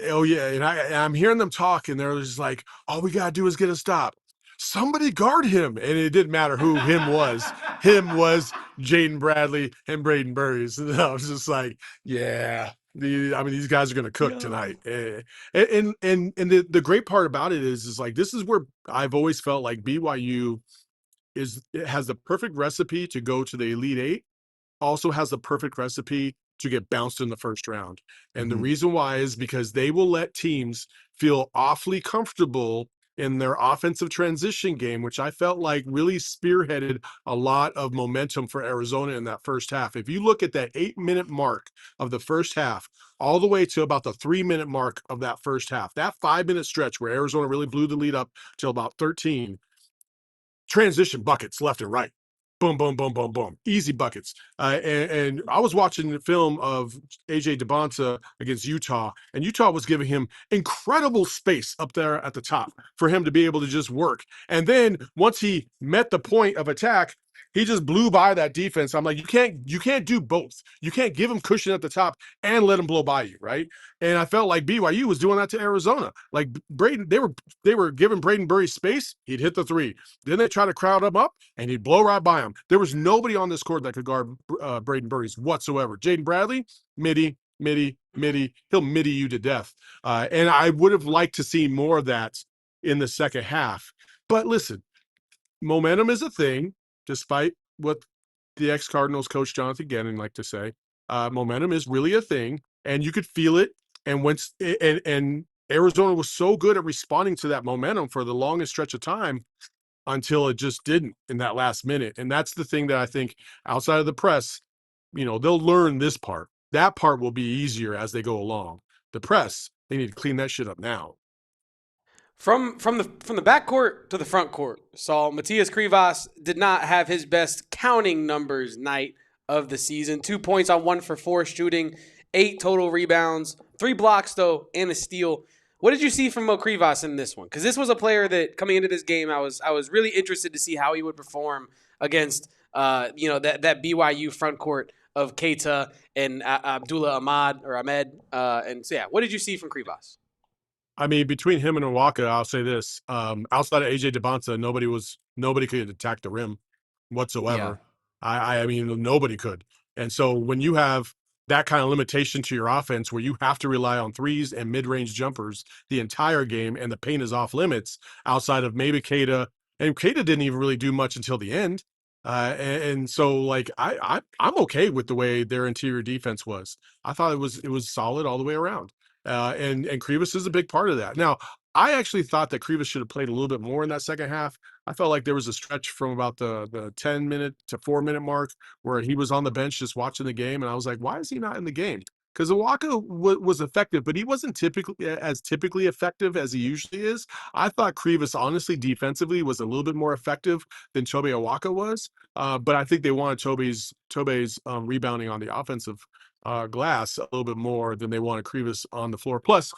Oh yeah, and I'm hearing them talk, and they're just like, "All we gotta do is get a stop. Somebody guard him." And it didn't matter who him was. Him was Jaden Bradley and Brayden Burries. And I was just like, "Yeah, these guys are gonna cook tonight." And the great part about it is like this is where I've always felt like BYU has the perfect recipe to go to the Elite Eight. Also has the perfect recipe to get bounced in the first round. And the reason why is because they will let teams feel awfully comfortable in their offensive transition game, which I felt like really spearheaded a lot of momentum for Arizona in that first half. If you look at that 8-minute mark of the first half, all the way to about the 3-minute mark of that first half, that 5-minute stretch where Arizona really blew the lead up till about 13, transition buckets left and right. Boom, boom, boom, boom, boom. Easy buckets. And I was watching the film of AJ Dybantsa against Utah, and Utah was giving him incredible space up there at the top for him to be able to just work. And then once he met the point of attack, he just blew by that defense. I'm like, you can't do both. You can't give him cushion at the top and let him blow by you, right? And I felt like BYU was doing that to Arizona. Like Brayden, they were giving Brayden Burries space. He'd hit the three. Then they try to crowd him up, and he'd blow right by him. There was nobody on this court that could guard Brayden Burries whatsoever. Jaden Bradley, midi. He'll midi you to death. And I would have liked to see more of that in the second half. But listen, momentum is a thing. Despite what the ex-Cardinals coach Jonathan Gannon like to say, momentum is really a thing, and you could feel it. And once and Arizona was so good at responding to that momentum for the longest stretch of time until it just didn't in that last minute. And that's the thing that I think outside of the press, they'll learn this part. That part will be easier as they go along. The press, they need to clean that shit up now. From the backcourt to the front court, Saul, Matias Krivas did not have his best counting numbers night of the season. 2 points on 1 for 4 shooting, 8 total rebounds, 3 blocks though, and a steal. What did you see from Mo Krivas in this one? Because this was a player that coming into this game, I was really interested to see how he would perform against that BYU front court of Keita and Abdullah Ahmed. And so yeah, what did you see from Krivas? I mean, between him and Nwaka, I'll say this: outside of AJ Dybantsa, nobody could attack the rim whatsoever. I mean, nobody could. And so when you have that kind of limitation to your offense, where you have to rely on threes and mid-range jumpers the entire game, and the paint is off limits, outside of maybe Keita, and Keita didn't even really do much until the end. And so, like, I'm okay with the way their interior defense was. I thought it was solid all the way around. And Krivas is a big part of that. Now, I actually thought that Krivas should have played a little bit more in that second half. I felt like there was a stretch from about the 10-minute to 4-minute mark where he was on the bench just watching the game, and I was like, why is he not in the game? Because Nwaka was effective, but he wasn't typically effective as he usually is. I thought Krivas, honestly, defensively, was a little bit more effective than Tobe Nwaka was. But I think they wanted Tobe's rebounding on the offensive glass a little bit more than they wanted Krivas on the floor. Plus,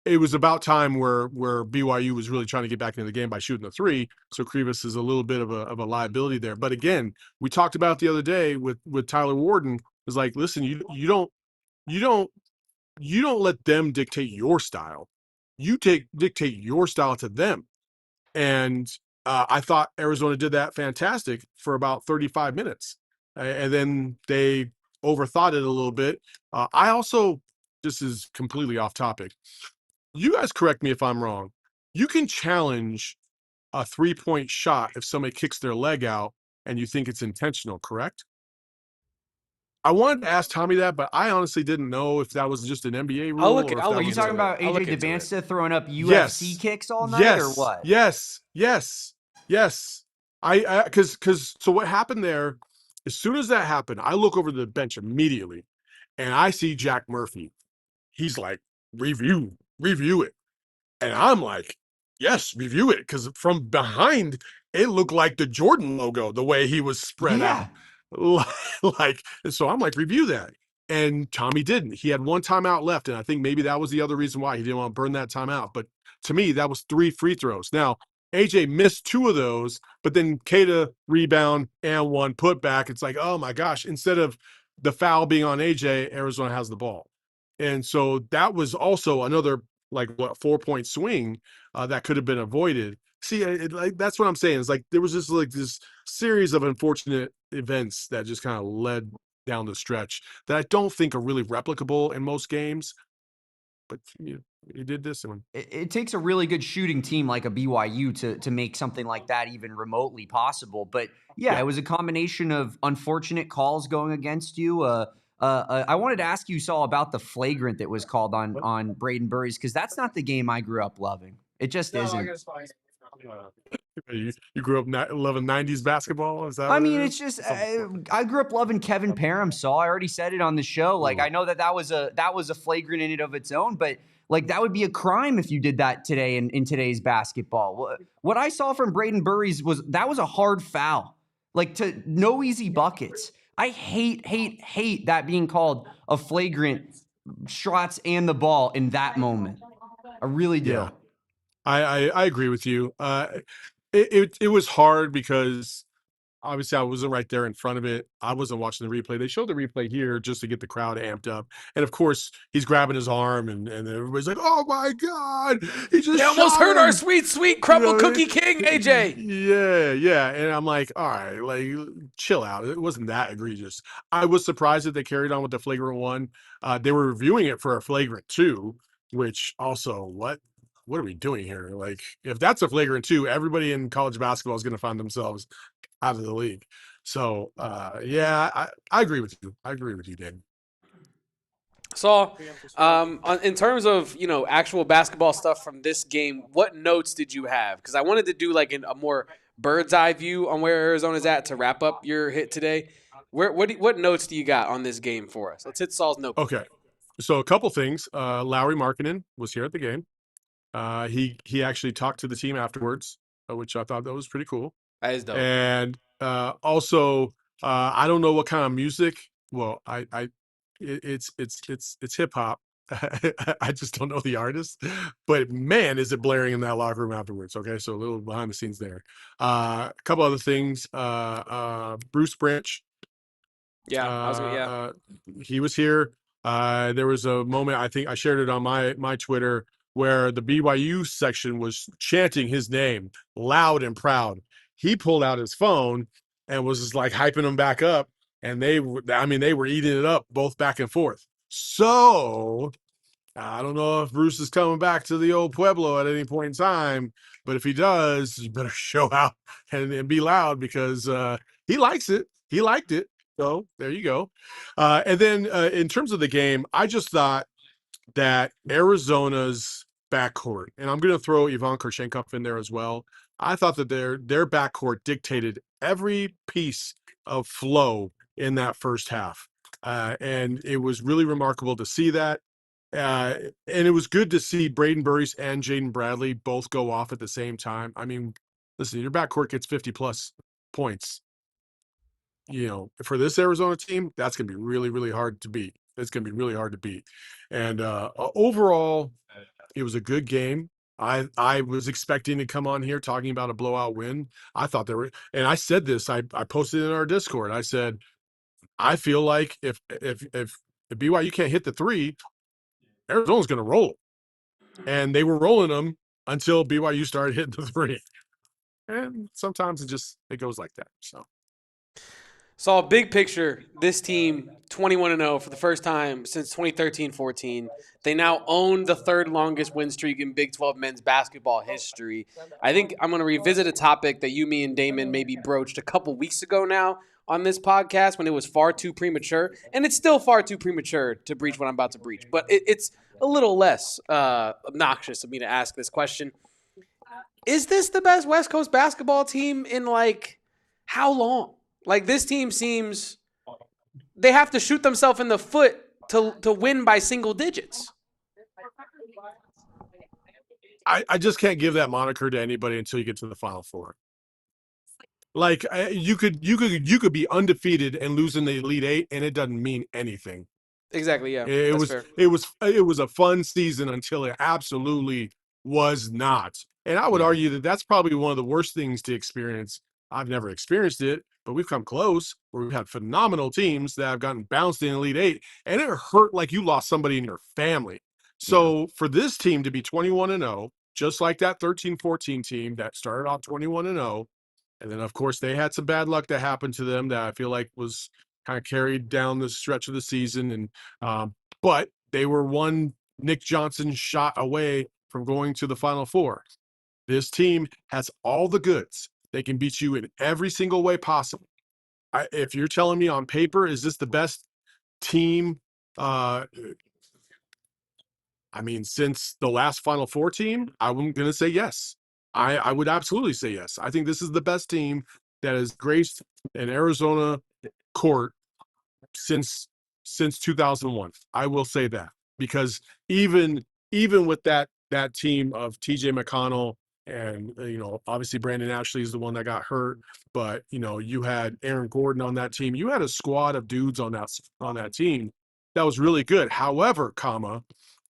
it was about time where BYU was really trying to get back into the game by shooting the three. So Krivas is a little bit of a liability there. But again, we talked about the other day with Tyler Warden. Is like, listen, you don't let them dictate your style. You dictate your style to them. And I thought Arizona did that fantastic for about 35 minutes. And then they overthought it a little bit. I also, this is completely off topic. You guys correct me if I'm wrong. You can challenge a 3-point shot if somebody kicks their leg out and you think it's intentional, correct? I wanted to ask Tommy that, but I honestly didn't know if that was just an NBA rule or if that Are you was talking about AJ Dybantsa throwing up UFC kicks all night or what? Yes. Because so what happened there, as soon as that happened, I look over the bench immediately and I see Jack Murphy. He's like, review it. And I'm like, yes, review it. Because from behind, it looked like the Jordan logo, the way he was spread out. Like, so I'm like, review that. And Tommy didn't. He had one timeout left. And I think maybe that was the other reason why he didn't want to burn that timeout. But to me, that was 3 free throws. Now, AJ missed 2 of those, but then Keita rebound and 1 putback. It's like, oh my gosh, instead of the foul being on AJ, Arizona has the ball. And so that was also another 4-point swing that could have been avoided. See, that's what I'm saying. It's like there was just this series of unfortunate events that just kind of led down the stretch that I don't think are really replicable in most games. But you did this one. It takes a really good shooting team like a BYU to make something like that even remotely possible. But yeah, it was a combination of unfortunate calls going against you. I wanted to ask you, Saul, about the flagrant that was called on Brayden Burries, because that's not the game I grew up loving. It just isn't. You grew up loving 90s basketball? Is that I mean, it's just I grew up loving Kevin Parham, Saul. I already said it on the show. Like, I know that was a flagrant in and of its own, but like that would be a crime if you did that today in today's basketball. What I saw from Brayden Burries was a hard foul. Like, to no easy buckets. I hate that being called a flagrant, shots and the ball in that moment. I really do. Yeah. I agree with you. It was hard because obviously I wasn't right there in front of it. I wasn't watching the replay. They showed the replay here just to get the crowd amped up. And of course, he's grabbing his arm and everybody's like, oh my God, he just almost hurt our sweet crumble cookie king, AJ. Yeah. And I'm like, all right, like, chill out. It wasn't that egregious. I was surprised that they carried on with the flagrant 1. They were reviewing it for a flagrant 2, which also, what are we doing here? Like, if that's a flagrant 2, everybody in college basketball is going to find themselves out of the league. So, yeah, I agree with you. I agree with you, Dan. Saul, in terms of actual basketball stuff from this game, what notes did you have? Because I wanted to do like a more bird's eye view on where Arizona's at to wrap up your hit today. What notes do you got on this game for us? Let's hit Saul's notebook. Okay, so a couple things. Lowry Markkinen was here at the game. He actually talked to the team afterwards, which I thought that was pretty cool. That is dope. And also, I don't know what kind of music. Well, it's hip hop. I just don't know the artist, but man, is it blaring in that locker room afterwards. Okay, so a little behind the scenes there. A couple other things. Bruce Branch. Yeah, He was here. There was a moment, I think I shared it on my Twitter, where the BYU section was chanting his name loud and proud. He pulled out his phone and was just like hyping them back up, and they were eating it up both back and forth. So I don't know if Bruce is coming back to the old Pueblo at any point in time, but if he does, you better show out and be loud because he likes it. He liked it. So there you go. And then in terms of the game, I just thought that Arizona's backcourt, and I'm going to throw Ivan Korshenkov in there as well. I thought that their backcourt dictated every piece of flow in that first half. And it was really remarkable to see that. And it was good to see Brayden Burries and Jaden Bradley both go off at the same time. I mean, listen, your backcourt gets 50-plus points. For this Arizona team, that's going to be really, really hard to beat. It's going to be really hard to beat. And overall, it was a good game. I was expecting to come on here talking about a blowout win. I thought there were, and I said this, I posted in our Discord. I said, I feel like if BYU can't hit the three, Arizona's going to roll. And they were rolling them until BYU started hitting the three. And sometimes it goes like that. So, big picture, this team 21-0 for the first time since 2013-14. They now own the third longest win streak in Big 12 men's basketball history. I think I'm going to revisit a topic that you, me, and Damon maybe broached a couple weeks ago now on this podcast when it was far too premature. And it's still far too premature to breach what I'm about to breach. But it's a little less obnoxious of me to ask this question. Is this the best West Coast basketball team in, how long? This team seems they have to shoot themselves in the foot to win by single digits. I just can't give that moniker to anybody until you get to the Final Four. You could be undefeated and lose in the Elite Eight, and it doesn't mean anything. Exactly. Yeah, it was a fun season until it absolutely was not. And I would argue that that's probably one of the worst things to experience. I've never experienced it, but we've come close where we've had phenomenal teams that have gotten bounced in Elite Eight, and it hurt like you lost somebody in your family. So for this team to be 21-0, just like that 13-14 team that started off 21-0, and then of course they had some bad luck that happened to them that I feel like was kind of carried down the stretch of the season, and but they were one Nick Johnson shot away from going to the Final Four. This team has all the goods. They can beat you in every single way possible. If you're telling me on paper, is this the best team? Since the last Final Four team, I'm going to say yes. I would absolutely say yes. I think this is the best team that has graced an Arizona court since 2001. I will say that because even with that team of TJ McConnell, and, obviously Brandon Ashley is the one that got hurt, but, you had Aaron Gordon on that team. You had a squad of dudes on that team that was really good. However,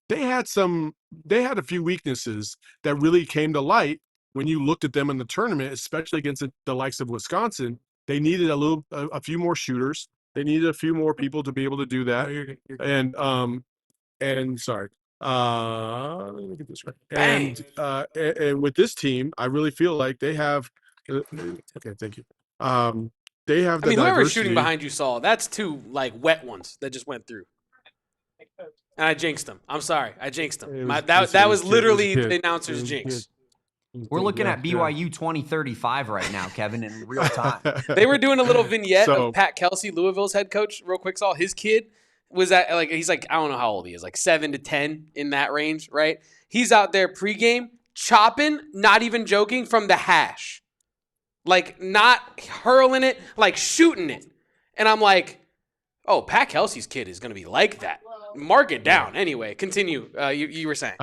they had a few weaknesses that really came to light when you looked at them in the tournament, especially against the likes of Wisconsin. They needed a few more shooters. They needed a few more people to be able to do that. And sorry. Let me get this right. And with this team, I really feel like they have. Okay, thank you. They have the whoever's shooting behind you, Saul, that's two wet ones that just went through. And I jinxed them. I'm sorry, I jinxed them. That was literally the announcer's jinx. We're looking Yeah, at BYU 2035 right now, Kevin, in real time. They were doing a little vignette So- of Pat Kelsey, Louisville's head coach, real quick. Saul, his kid was at he's like, I don't know how old he is, like 7 to 10 in that range, right? He's out there pregame chopping, not even joking, from the hash. Like not hurling it, like shooting it. And I'm like, oh, Pat Kelsey's kid is going to be like that. Mark it down. Anyway, continue. You were saying.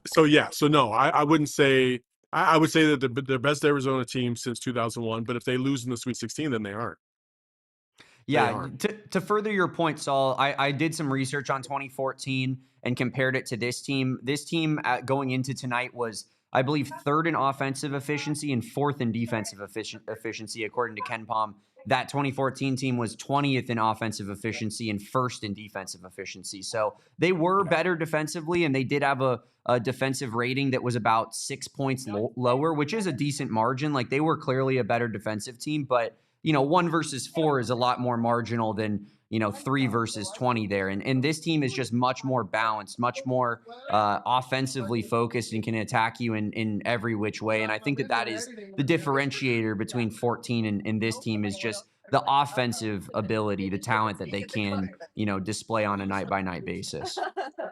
So no, I wouldn't say. I would say that they're the best Arizona team since 2001. But if they lose in the Sweet 16, then they aren't. Yeah, to further your point, Saul, I did some research on 2014 and compared it to this team. This team going into tonight was, I believe, 3rd in offensive efficiency and 4th in defensive efficiency, according to Ken Palm. That 2014 team was 20th in offensive efficiency and 1st in defensive efficiency. So they were better defensively, and they did have a defensive rating that was about 6 points lower, which is a decent margin. Like, they were clearly a better defensive team, but 1 versus 4 is a lot more marginal than 3 versus 20 there. And this team is just much more balanced, much more offensively focused, and can attack you in every which way. And I think that is the differentiator between 14 and this team, is just the offensive ability, the talent that they can, display on a night by night basis.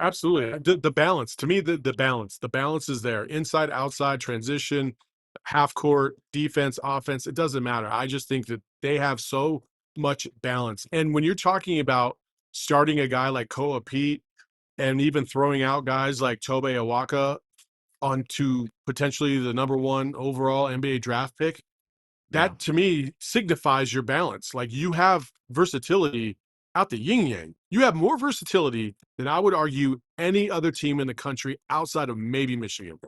Absolutely. The balance, to me, the balance is there. Inside, outside, transition, half court, defense, offense, it doesn't matter. I just think that they have so much balance. And when you're talking about starting a guy like Koa Peat and even throwing out guys like Tobe Awaka onto potentially the #1 overall NBA draft pick, that to me signifies your balance. Like, you have versatility out the yin yang. You have more versatility than I would argue any other team in the country outside of maybe Michigan.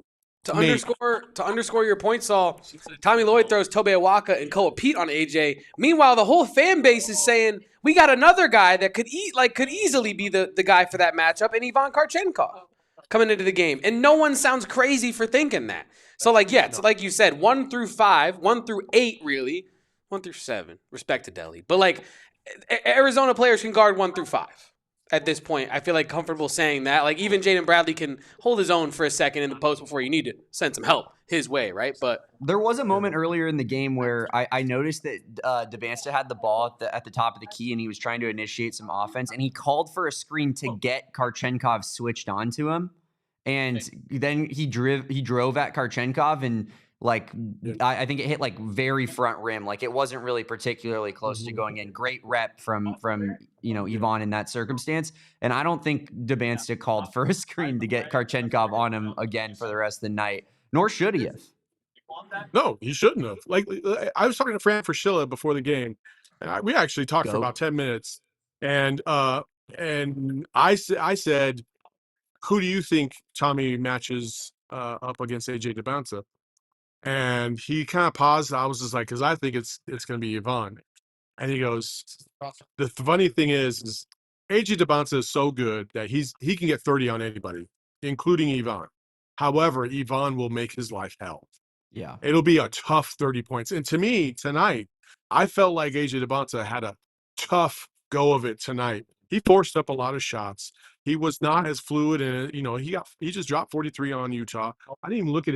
To underscore your point, Saul, Tommy Lloyd throws Tobe Awaka and Koa Peat on AJ. Meanwhile, the whole fan base is saying we got another guy that could easily be the guy for that matchup, and Ivan Karchenkov coming into the game. And no one sounds crazy for thinking that. So, it's like you said, 1 through 5, 1 through 8, really, 1 through 7, respect to Delhi. But Arizona players can guard 1 through 5. At this point, I feel like comfortable saying that. Like, even Jaden Bradley can hold his own for a second in the post before you need to send some help his way, right? But there was a moment earlier in the game where I noticed that Dybantsa had the ball at the top of the key, and he was trying to initiate some offense, and he called for a screen to get Karchenkov switched onto him, and then he drove at Karchenkov, and I think it hit very front rim. Like, it wasn't really particularly close to going in. Great rep from Ivan in that circumstance. And I don't think Dybantsa called for a screen to get Karchenkov on him again for the rest of the night, nor should he have. No, he shouldn't have. I was talking to Fran Fraschilla before the game, and we actually talked for about 10 minutes. And I said, who do you think Tommy matches up against AJ Dybantsa? And he kind of paused. I was just like, because I think it's going to be Ivan. And he goes, the funny thing is AJ Dybantsa is so good that he can get 30 on anybody, including Ivan. However, Ivan will make his life hell. Yeah. It'll be a tough 30 points. And to me, tonight, I felt like AJ Dybantsa had a tough go of it tonight. He forced up a lot of shots. He was not as fluid, and he just dropped 43 on Utah. I didn't even look at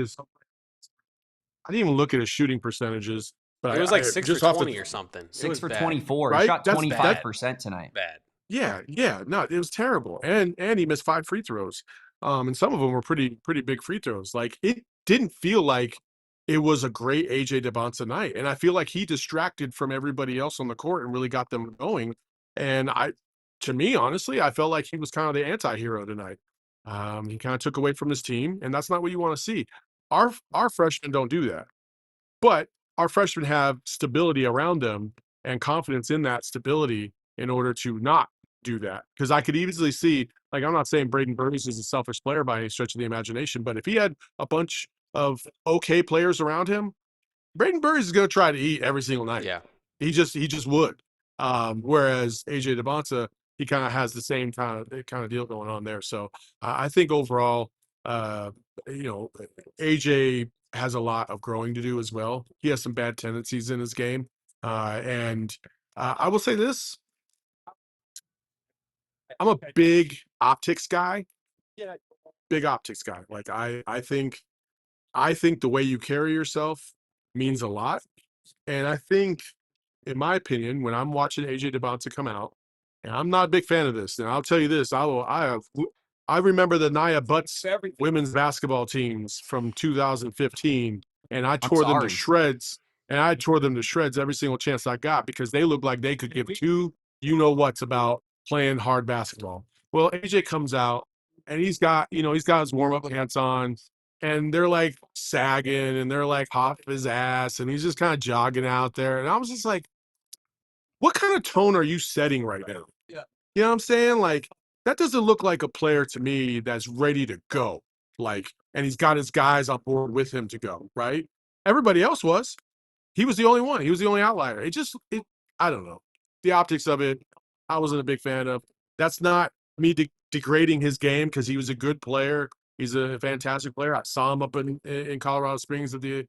his shooting percentages, but it was 6 for 20 or something. 6 for 24. Right? He shot 25% tonight. Bad. Yeah. No, it was terrible. And he missed 5 free throws. And some of them were pretty big free throws. Like, it didn't feel like it was a great AJ Dybantsa night. And I feel like he distracted from everybody else on the court and really got them going. And to me, honestly, I felt like he was kind of the anti-hero tonight. He kind of took away from his team, and that's not what you want to see. Our freshmen don't do that, but our freshmen have stability around them and confidence in that stability in order to not do that. Because I could easily see, I'm not saying Brayden Burries is a selfish player by any stretch of the imagination, but if he had a bunch of okay players around him, Brayden Burries is going to try to eat every single night. Yeah, he just would. Whereas AJ Dybantsa, he kind of has the same kind of deal going on there. So I think overall, AJ has a lot of growing to do as well. He has some bad tendencies in his game. And I will say this. I'm a big optics guy. Big optics guy. I think I think the way you carry yourself means a lot. And I think, in my opinion, when I'm watching AJ Dybantsa come out, and I'm not a big fan of this, and I'll tell you this, I remember the Nia Butts women's basketball teams from 2015, and I tore them to shreds. And I tore them to shreds every single chance I got because they looked like they could give two you-know-whats about playing hard basketball. Well, AJ comes out, and he's got his warm-up pants on, and they're like sagging and they're like hot his ass, and he's just kind of jogging out there. And I was just like, what kind of tone are you setting right now? Yeah. You know what I'm saying? Like, that doesn't look like a player to me that's ready to go. Like, and he's got his guys on board with him to go, right? Everybody else was. He was the only one. He was the only outlier. I don't know. The optics of it, I wasn't a big fan of. That's not me degrading his game because he was a good player. He's a fantastic player. I saw him up in Colorado Springs at the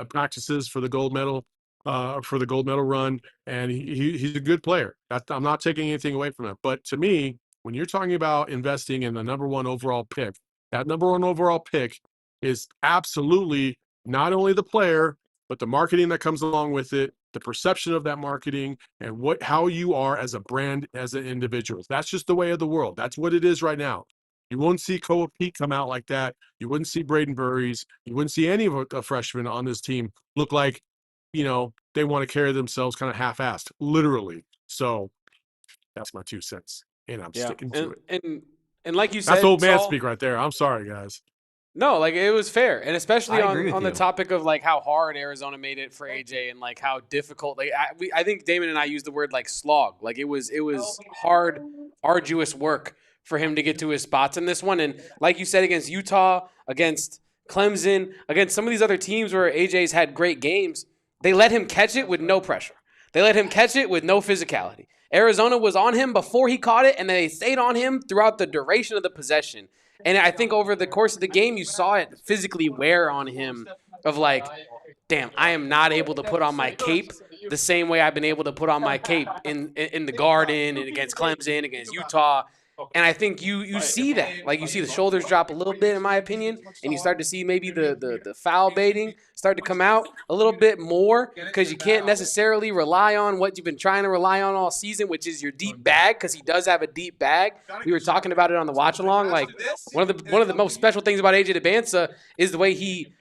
practices for the gold medal run, and he's a good player. I'm not taking anything away from him. But to me, when you're talking about investing in the number one overall pick, that number one overall pick is absolutely not only the player, but the marketing that comes along with it, the perception of that marketing, and how you are as a brand, as an individual. That's just the way of the world. That's what it is right now. You wouldn't see Koa Peat come out like that. You wouldn't see Brayden Burries. You wouldn't see any of the freshmen on this team look like, they want to carry themselves kind of half-assed, literally. So that's my 2 cents, and I'm sticking to it. And like you said, that's old man Saul, speak right there. I'm sorry, guys. No, like it was fair, and especially on the topic of like how hard Arizona made it for AJ and like how difficult. Like I think Damon and I used the word like slog. Like it was hard, arduous work for him to get to his spots in this one. And like you said, against Utah, against Clemson, against some of these other teams where AJ's had great games, they let him catch it with no pressure. They let him catch it with no physicality. Arizona was on him before he caught it, and they stayed on him throughout the duration of the possession. And I think over the course of the game, you saw it physically wear on him of like, damn, I am not able to put on my cape the same way I've been able to put on my cape in the Garden and against Clemson, against Utah. And I think you see that. Like you see the shoulders drop a little bit, in my opinion, and you start to see maybe the foul baiting start to come out a little bit more because you can't necessarily rely on what you've been trying to rely on all season, which is your deep bag, because he does have a deep bag. We were talking about it on the watch along. Like one of the most special things about AJ Dybantsa is the way he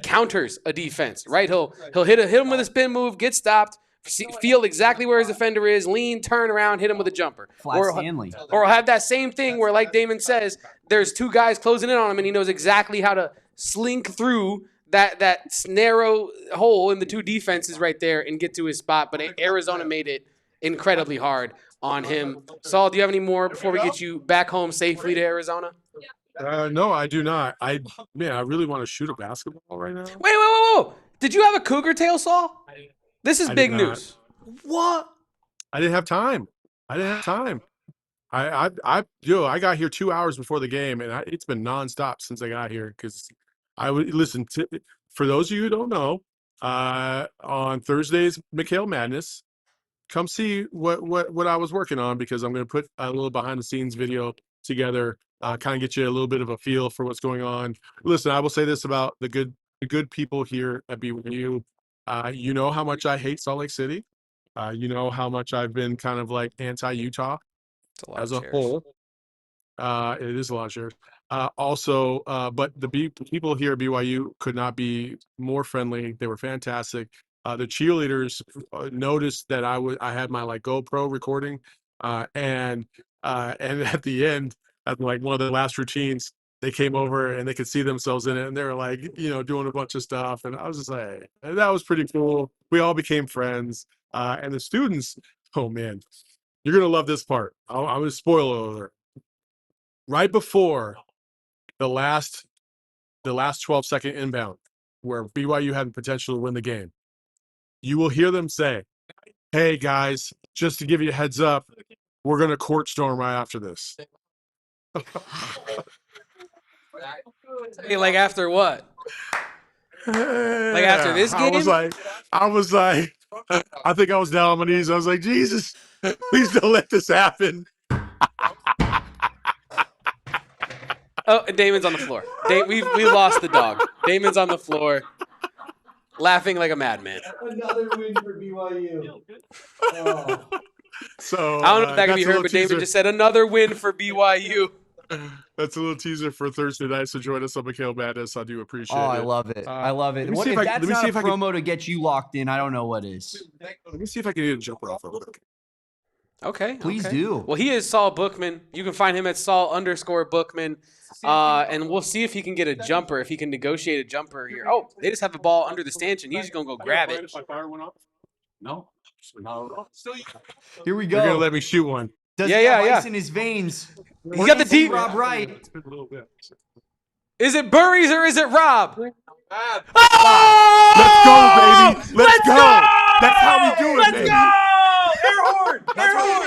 counters a defense, right? He'll hit him with a spin move, get stopped, feel exactly where his defender is, lean, turn around, hit him with a jumper. Stanley. Or have that same thing where, like Damon says, there's two guys closing in on him, and he knows exactly how to slink through that narrow hole in the two defenses right there and get to his spot. But Arizona made it incredibly hard on him. Saul, do you have any more before we get you back home safely to Arizona? No, I do not. I really want to shoot a basketball right now. Wait. Did you have a cougar tail, Saul? This is big news. What? I didn't have time. I got here 2 hours before the game, and it's been nonstop since I got here because I would listen to. For those of you who don't know, on Thursday's McHale Madness, come see what I was working on because I'm going to put a little behind the scenes video together, kind of get you a little bit of a feel for what's going on. Listen, I will say this about the good people here at BYU. You know how much I hate Salt Lake City. You know how much I've been kind of like anti-Utah as a whole. It is a lot of shares. But the people here at BYU could not be more friendly. They were fantastic. The cheerleaders noticed that I had my like GoPro recording, and at the end, at like one of the last routines, they came over and they could see themselves in it, and they were like, doing a bunch of stuff, and I was just like, that was pretty cool. We all became friends, and the students. Oh man, you're gonna love this part. I'm gonna spoil alert. Right before the last 12-second inbound, where BYU had the potential to win the game, you will hear them say, "Hey guys, just to give you a heads up, we're gonna court storm right after this." Hey, like after what? Like after this game? I was like, I think I was down on my knees. I was like, Jesus, please don't let this happen. Oh, and Damon's on the floor. We lost the dog. Damon's on the floor, laughing like a madman. Another win for BYU. Oh. So I don't know if that can be that's a heard, little but Damon teaser. just said another win for BYU. That's a little teaser for Thursday night. So join us on Mikhail Madness. I do appreciate it. Oh, I love it. I love it. let me What see if if I- that's let me not see a if I can- promo to get you locked in? I don't know what is. Let me see if I can get a jumper off real quick. Okay. Please okay. do. Well, he is Saul Bookman. You can find him at Saul_Bookman. And we'll see if he can get a jumper, if he can negotiate a jumper here. Oh, they just have a ball under the stanchion. He's just going to go grab it. If I fire one off? No. Here we You're gonna go. let me shoot one. Does Yeah, he have yeah, ice in his veins? He's got the Is he deep. Rob Wright? A little bit. Is it Burries or is it Rob? Ah, Oh! Let's go, baby. Let's go. That's how we do it, Let's baby. go! Air horn!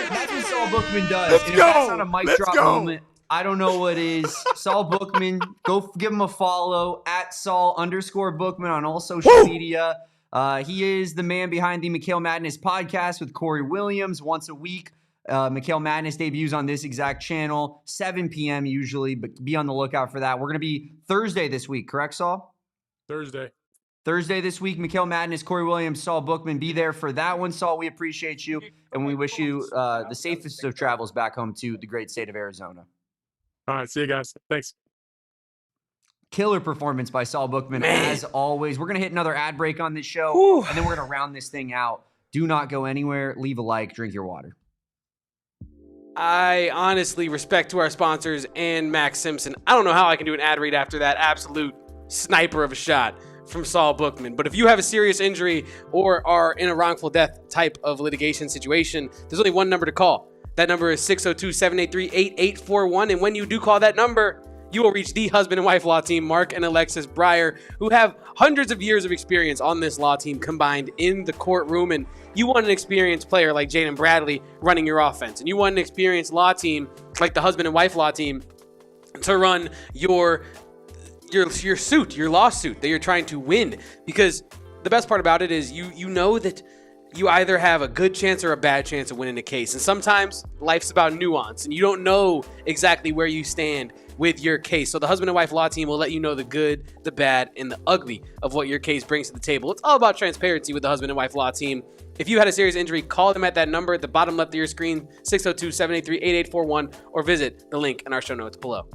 That's what Saul Bookman does. Let's And if that's go. not a mic Let's drop go. moment, I don't know what is. Saul Bookman, go give him a follow at Saul_Bookman on all social media. He is the man behind the Mikhail Madness podcast with Corey Williams once a week. Mikhail Madness debuts on this exact channel, 7 p.m. usually, but be on the lookout for that. We're going to be Thursday this week, correct, Saul? Thursday this week, Mikhail Madness, Corey Williams, Saul Bookman. Be there for that one. Saul, we appreciate you, and we wish you the safest of travels back home to the great state of Arizona. All right, see you guys. Thanks. Killer performance by Saul Bookman, Man. as always. We're going to hit another ad break on this show, Whew. and then we're going to round this thing out. Do not go anywhere. Leave a like. Drink your water. I honestly respect to our sponsors and Max Simpson. I don't know how I can do an ad read after that absolute sniper of a shot from Saul Bookman. But if you have a serious injury or are in a wrongful death type of litigation situation, there's only one number to call. That number is 602-783-8841. And when you do call that number, you will reach the husband and wife law team, Mark and Alexis Breyer, who have hundreds of years of experience on this law team combined in the courtroom. And you want an experienced player like Jaden Bradley running your offense. And you want an experienced law team like the husband and wife law team to run your suit, your lawsuit that you're trying to win. Because the best part about it is you know that you either have a good chance or a bad chance of winning a case. And sometimes life's about nuance and you don't know exactly where you stand with your case. So the husband and wife law team will let you know the good, the bad, and the ugly of what your case brings to the table. It's all about transparency with the husband and wife law team. If you had a serious injury, call them at that number at the bottom left of your screen, 602-783-8841, or visit the link in our show notes below.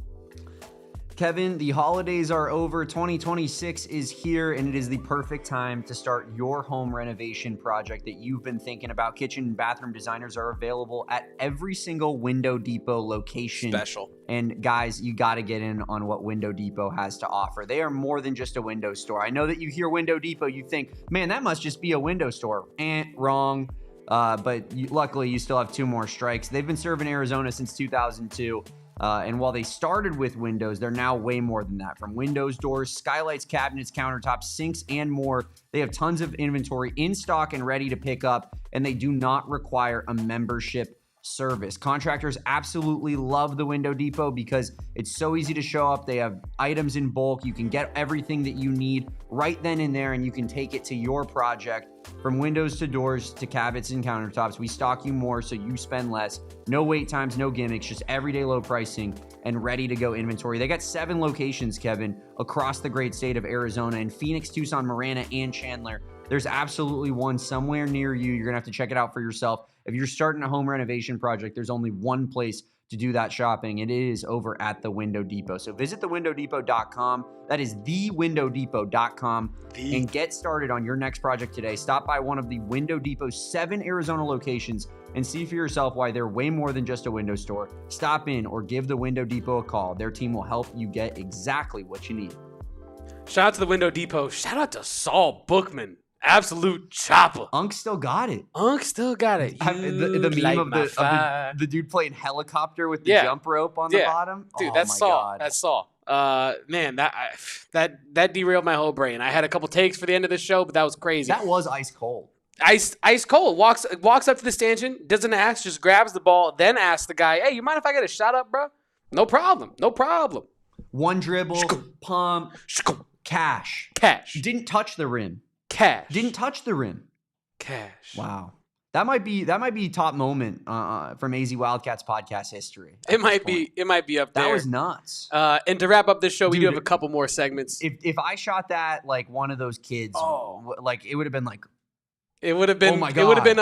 Kevin, the holidays are over. 2026 is here, and it is the perfect time to start your home renovation project that you've been thinking about. Kitchen and bathroom designers are available at every single Window Depot location. Special. And guys, you got to get in on what Window Depot has to offer. They are more than just a window store. I know that you hear Window Depot, you think, man, that must just be a window store. Wrong. Luckily, you still have two more strikes. They've been serving Arizona since 2002. And while they started with windows, they're now way more than that. From windows, doors, skylights, cabinets, countertops, sinks, and more. They have tons of inventory in stock and ready to pick up, and they do not require a membership service. Contractors absolutely love the Window Depot because it's so easy to show up. They have items in bulk. You can get everything that you need right then and there, and you can take it to your project. From windows to doors to cabinets and countertops, we stock you more so you spend less. No wait times, no gimmicks, just everyday low pricing and ready to go inventory. They got 7 locations, Kevin, across the great state of Arizona in Phoenix, Tucson, Marana, and Chandler. There's absolutely one somewhere near you. You're going to have to check it out for yourself. If you're starting a home renovation project, there's only one place to do that shopping. It is over at the Window Depot. So visit thewindowdepot.com. That is thewindowdepot.com and get started on your next project today. Stop by one of the Window Depot's 7 Arizona locations and see for yourself why they're way more than just a window store. Stop in or give the Window Depot a call. Their team will help you get exactly what you need. Shout out to the Window Depot. Shout out to Saul Bookman. Absolute chopper. Unk still got it. Unk still got it. The meme of the dude playing helicopter with the jump rope on the bottom. Dude, oh that's my Saul. God. That's Saul. Man, that derailed my whole brain. I had a couple takes for the end of the show, but that was crazy. That was ice cold. Ice cold. Walks up to the stanchion, doesn't ask, just grabs the ball, then asks the guy, "Hey, you mind if I get a shot up, bro?" No problem. No problem. One dribble, pump, cash. Cash. Didn't touch the rim. Cash. Didn't touch the rim. Cash. Wow. That might be top moment from AZ Wildcats podcast history. It might be up there. That was nuts. And to wrap up this show, we Dude, do have a couple more segments. If I shot that like one of those kids, like it would have been like. It would have been. Oh my God. It would have been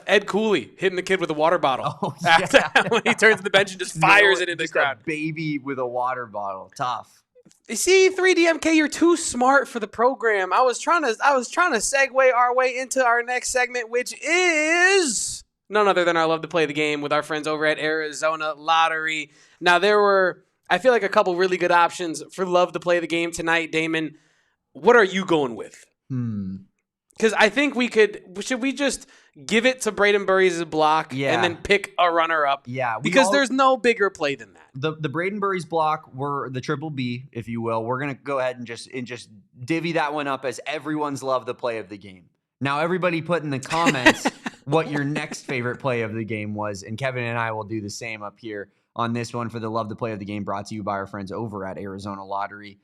Ed Cooley hitting the kid with a water bottle. Oh, yeah. When he turns to the bench and just fires it in the crowd. A baby with a water bottle. Tough. You see, 3DMK, you're too smart for the program. I was trying to segue our way into our next segment, which is none other than our Love to Play the Game with our friends over at Arizona Lottery. Now, there were, I feel like, a couple really good options for Love to Play the Game tonight. Damon, what are you going with? Because I think should we just give it to Brayden Burries' block and then pick a runner-up? Yeah. Because there's no bigger play than that. The Brayden Burries block were the triple B, if you will. We're going to go ahead and just divvy that one up as everyone's Love the Play of the Game. Now, everybody put in the comments what your next favorite play of the game was, and Kevin and I will do the same up here on this one for the Love the Play of the Game, brought to you by our friends over at Arizona Lottery.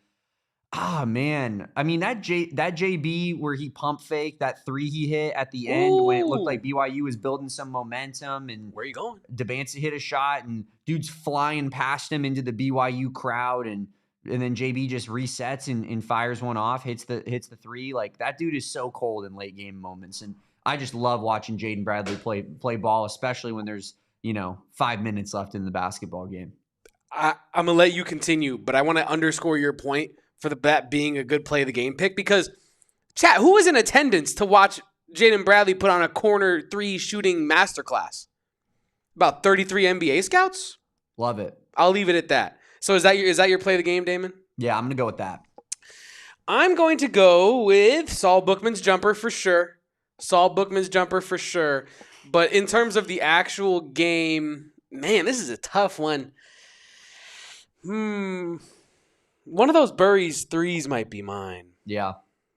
Ah, man. I mean, that JB where he pump faked, that three he hit at the end when it looked like BYU was building some momentum. And where are you going? Dybantsa hit a shot, and dude's flying past him into the BYU crowd, and then JB just resets and fires one off, hits the three. Like, that dude is so cold in late game moments. And I just love watching Jaden Bradley play ball, especially when there's, 5 minutes left in the basketball game. I'm going to let you continue, but I want to underscore your point for the bet being a good play of the game pick, because chat, who was in attendance to watch Jaden Bradley put on a corner three shooting masterclass? About 33 NBA scouts? Love it. I'll leave it at that. So is that your play of the game, Damon? Yeah, I'm going to go with that. I'm going to go with Saul Bookman's jumper for sure. But in terms of the actual game, man, this is a tough one. One of those Burries threes might be mine. Yeah.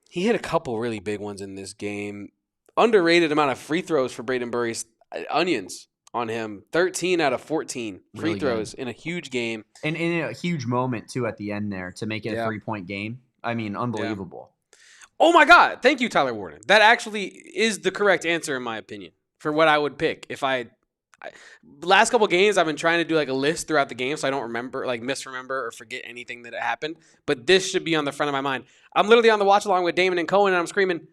He hit a couple really big ones in this game. Underrated amount of free throws for Brayden Burries. Onions on him. 13 out of 14 free really throws good. in a huge game. And in a huge moment, too, at the end there to make it a 3-point game. I mean, unbelievable. Yeah. Oh, my God. Thank you, Tyler Warden. That actually is the correct answer, in my opinion, for what I would pick. Last couple games, I've been trying to do like a list throughout the game so I don't misremember or forget anything that happened. But this should be on the front of my mind. I'm literally on the watch along with Damon and Cohen, and I'm screaming,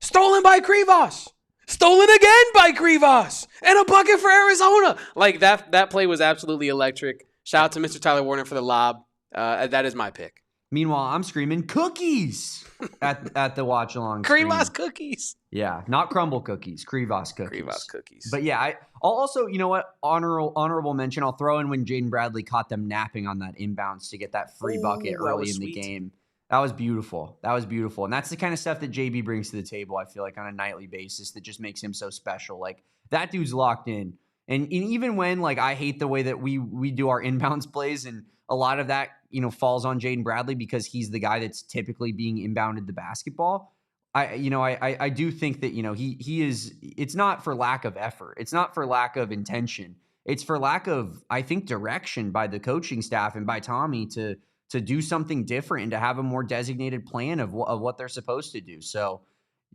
stolen by Krivas! Stolen again by Krivas! And a bucket for Arizona! Like, that play was absolutely electric. Shout out to Mr. Tyler Warner for the lob. That is my pick. Meanwhile, I'm screaming cookies at the watch along. Krivas cookies. Yeah, not crumble cookies, Krivas cookies. Krivas cookies. But yeah, I'll also, you know what, honorable mention, I'll throw in when Jaden Bradley caught them napping on that inbounds to get that free bucket early in the game. That was beautiful. And that's the kind of stuff that JB brings to the table, I feel like, on a nightly basis that just makes him so special. Like, that dude's locked in. And even when, like, I hate the way that we do our inbounds plays, and a lot of that, falls on Jaden Bradley because he's the guy that's typically being inbounded the basketball. I do think that, he is, it's not for lack of effort. It's not for lack of intention. It's for lack of, I think, direction by the coaching staff and by Tommy to do something different and to have a more designated plan of what they're supposed to do. So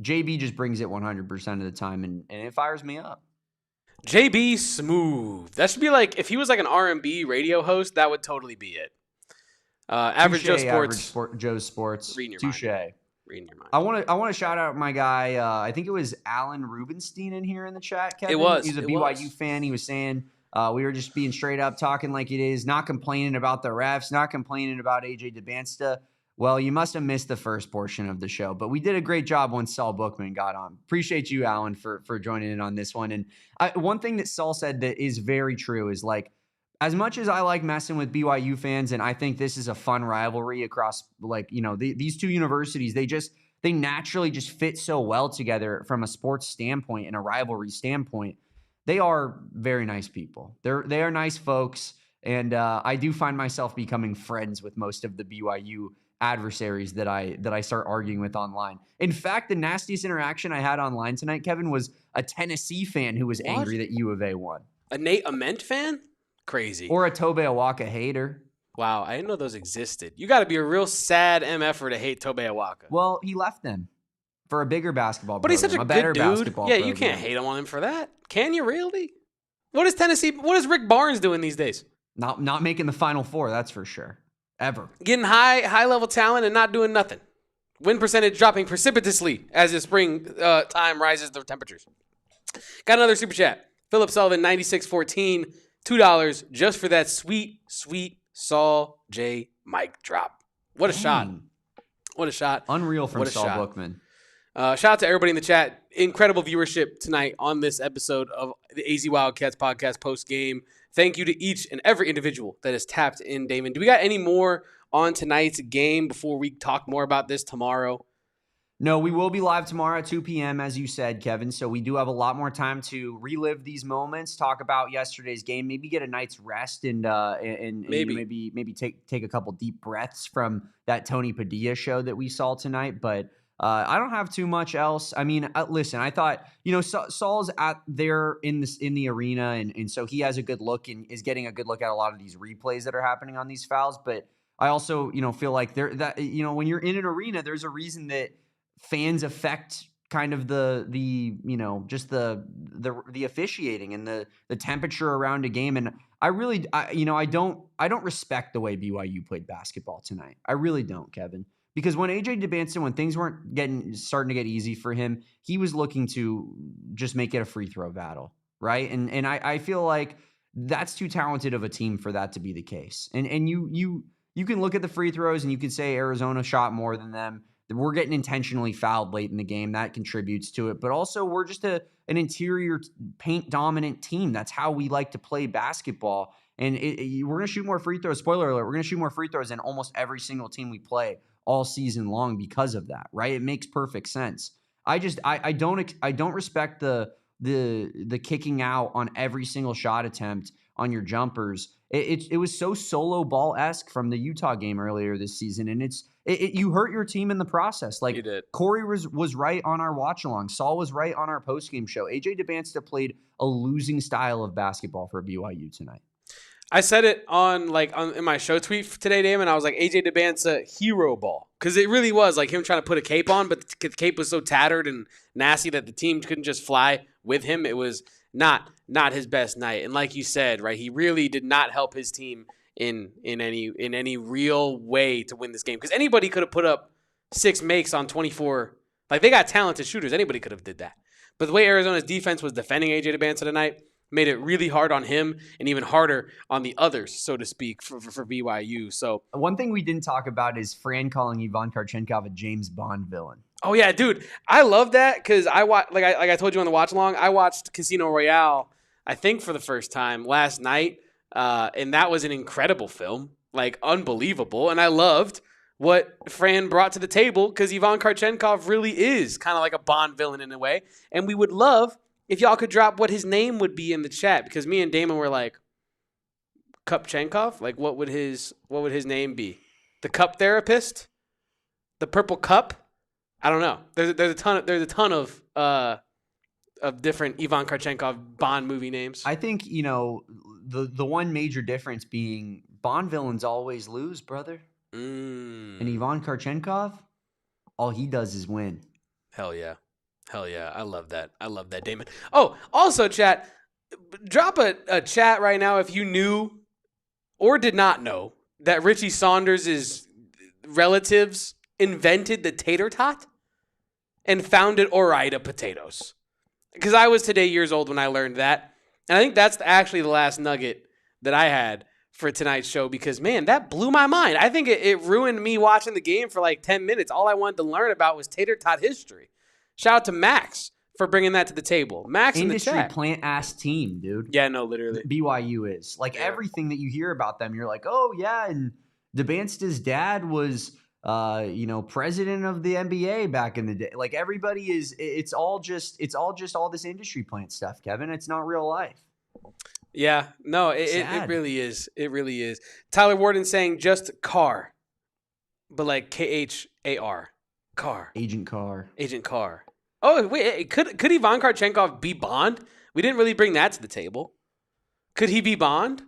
JB just brings it 100% of the time, and it fires me up. JB Smooth. That should be like, if he was like an R&B radio host, that would totally be it. Average Joe Sports. Joe Sports. Reading your Touche. mind. Reading your mind. I want to shout out my guy. I think it was Alan Rubenstein in here in the chat, Kevin. It was. He's a BYU fan. He was saying we were just being straight up, talking like it is, not complaining about the refs, not complaining about AJ Dybantsa. Well, you must have missed the first portion of the show, but we did a great job once Saul Bookman got on. Appreciate you, Alan, for joining in on this one. And one thing that Saul said that is very true is, like, as much as I like messing with BYU fans, and I think this is a fun rivalry across, like, these two universities, they naturally just fit so well together from a sports standpoint and a rivalry standpoint. They are very nice people. They are nice folks, and I do find myself becoming friends with most of the BYU adversaries that I start arguing with online. In fact, the nastiest interaction I had online tonight, Kevin, was a Tennessee fan who was angry that U of A won. A Nate Ament fan? Crazy. Or a Tobe Awaka hater. Wow, I didn't know those existed. You got to be a real sad MFer to hate Tobe Awaka. Well, he left them. for a bigger basketball But program, he's such a better good dude. basketball Yeah, program. you can't hate on him for that. Can you really? What is Rick Barnes doing these days? Not making the Final Four, that's for sure. Ever. Getting high level talent and not doing nothing. Win percentage dropping precipitously as the spring time rises the temperatures. Got another super chat. Philip Sullivan, 9614, $2 just for that sweet, sweet Saul J. mic drop. What a shot. What a shot. Unreal from What a Saul shot. Bookman. Shout out to everybody in the chat. Incredible viewership tonight on this episode of the AZ Wildcats podcast post game. Thank you to each and every individual that has tapped in, Damon. Do we got any more on tonight's game before we talk more about this tomorrow? No, we will be live tomorrow at 2 p.m., as you said, Kevin. So we do have a lot more time to relive these moments, talk about yesterday's game, maybe get a night's rest, and maybe take a couple deep breaths from that Tony Padilla show that we saw tonight. But I don't have too much else. I mean, listen, I thought, Saul's out there in the arena, and so he has a good look and is getting a good look at a lot of these replays that are happening on these fouls. But I also, feel like when you're in an arena, there's a reason that fans affect kind of the officiating and the temperature around a game. And I don't respect the way BYU played basketball tonight. I really don't, Kevin. Because when AJ Dybantsa, when things weren't starting to get easy for him, he was looking to just make it a free throw battle, right? And I feel like that's too talented of a team for that to be the case. And you can look at the free throws and you can say Arizona shot more than them. We're getting intentionally fouled late in the game. That contributes to it. But also we're just an interior paint dominant team. That's how we like to play basketball. And we're going to shoot more free throws. Spoiler alert, we're going to shoot more free throws than almost every single team we play all season long because of that, right? It makes perfect sense. I don't respect the kicking out on every single shot attempt on your jumpers. It was so solo ball-esque from the Utah game earlier this season, and you hurt your team in the process. Like, you did. Corey was right on our watch along. Saul was right on our post-game show. AJ Dybantsa played a losing style of basketball for BYU tonight. I said it in my show tweet today, Damon. I was like, AJ Dybantsa hero ball, because it really was like him trying to put a cape on, but the cape was so tattered and nasty that the team couldn't just fly with him. It was not his best night, and like you said, right, he really did not help his team in any real way to win this game, because anybody could have put up 6 makes on 24. Like, they got talented shooters. Anybody could have did that, but the way Arizona's defense was defending AJ Dybantsa tonight made it really hard on him and even harder on the others, so to speak, for BYU. So one thing we didn't talk about is Fran calling Ivan Karchenkov a James Bond villain. Oh yeah, dude, I love that, because I told you on the watch along, I watched Casino Royale, I think for the first time last night, and that was an incredible film, like unbelievable, and I loved what Fran brought to the table, because Ivan Karchenkov really is kind of like a Bond villain in a way, and we would love if y'all could drop what his name would be in the chat, because me and Damon were like, Kupchenkov? Like, what would his name be? The Cup Therapist? The Purple Cup? I don't know. There's a ton of different Ivan Karchenkov Bond movie names. I think, the one major difference being Bond villains always lose, brother. And Ivan Karchenkov, all he does is win. Hell yeah. I love that. Damon. Oh, also, chat, drop a chat right now if you knew or did not know that Richie Saunders' relatives invented the tater tot and founded Ore-Ida potatoes. Because I was today years old when I learned that. And I think that's actually the last nugget that I had for tonight's show, because, man, that blew my mind. I think it ruined me watching the game for like 10 minutes. All I wanted to learn about was tater tot history. Shout out to Max for bringing that to the table. Max in the chat. Industry plant-ass team, dude. Yeah, no, literally. BYU is. Like, everything that you hear about them, you're like, oh, yeah, and Dybantsa's dad was, president of the NBA back in the day. Like, everybody is, it's all just all this industry plant stuff, Kevin. It's not real life. Yeah, no, it really is. It really is. Tyler Warden saying just Carr, but like Khar. Carr. Agent Carr. Oh, wait, could Ivan Karchenkov be Bond? We didn't really bring that to the table. Could he be Bond?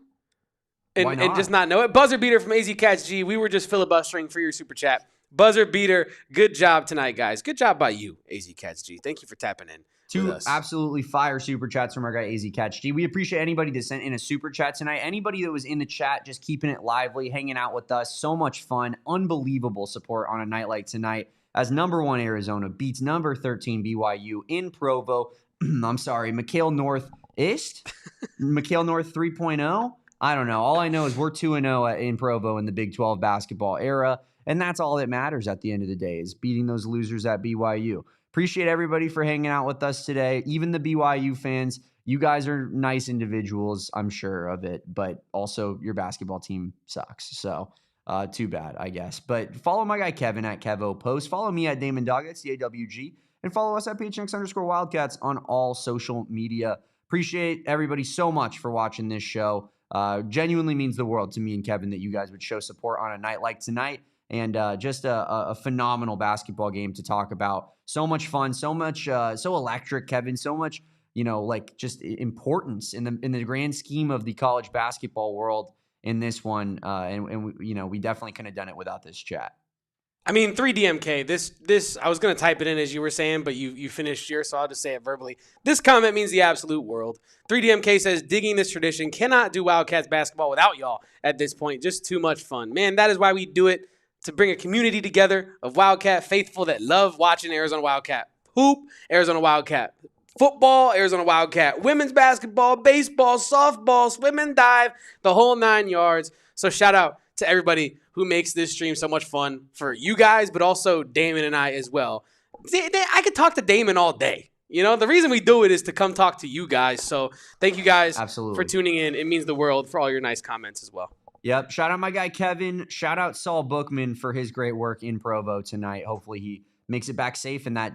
And just not know it? Buzzer beater from AZ Cats G. We were just filibustering for your super chat. Buzzer beater. Good job tonight, guys. Good job by you, AZ Cats G. Thank you for tapping in. Two absolutely fire super chats from our guy AZ Catch G. We appreciate anybody that sent in a super chat tonight. Anybody that was in the chat, just keeping it lively, hanging out with us. So much fun. Unbelievable support on a night like tonight as number 1 Arizona beats number 13 BYU in Provo. I'm sorry, McHale North East? McHale North 3.0? I don't know. All I know is we're 2-0 in Provo in the Big 12 basketball era, and that's all that matters at the end of the day is beating those losers at BYU. Appreciate everybody for hanging out with us today. Even the BYU fans, you guys are nice individuals, I'm sure of it, but also your basketball team sucks. So too bad, I guess. But follow my guy Kevin at KevoPost. Follow me at Damon Dog, that's DAWG. And follow us at PHNX_Wildcats on all social media. Appreciate everybody so much for watching this show. Genuinely means the world to me and Kevin that you guys would show support on a night like tonight. And just a phenomenal basketball game to talk about. So much fun, so much, so electric, Kevin. So much, just importance in the grand scheme of the college basketball world in this one. And we definitely couldn't have done it without this chat. I mean, 3DMK, this I was going to type it in as you were saying, but you finished yours, so I'll just say it verbally. This comment means the absolute world. 3DMK says, digging this tradition, cannot do Wildcats basketball without y'all at this point. Just too much fun. Man, that is why we do it, to bring a community together of Wildcat faithful that love watching Arizona Wildcat hoop, Arizona Wildcat football, Arizona Wildcat women's basketball, baseball, softball, swim and dive, the whole 9 yards. So shout out to everybody who makes this stream so much fun for you guys, but also Damon and I as well. I could talk to Damon all day. The reason we do it is to come talk to you guys. So thank you guys for tuning in. It means the world for all your nice comments as well. Yep. Shout out my guy Kevin. Shout out Saul Bookman for his great work in Provo tonight. Hopefully he makes it back safe in that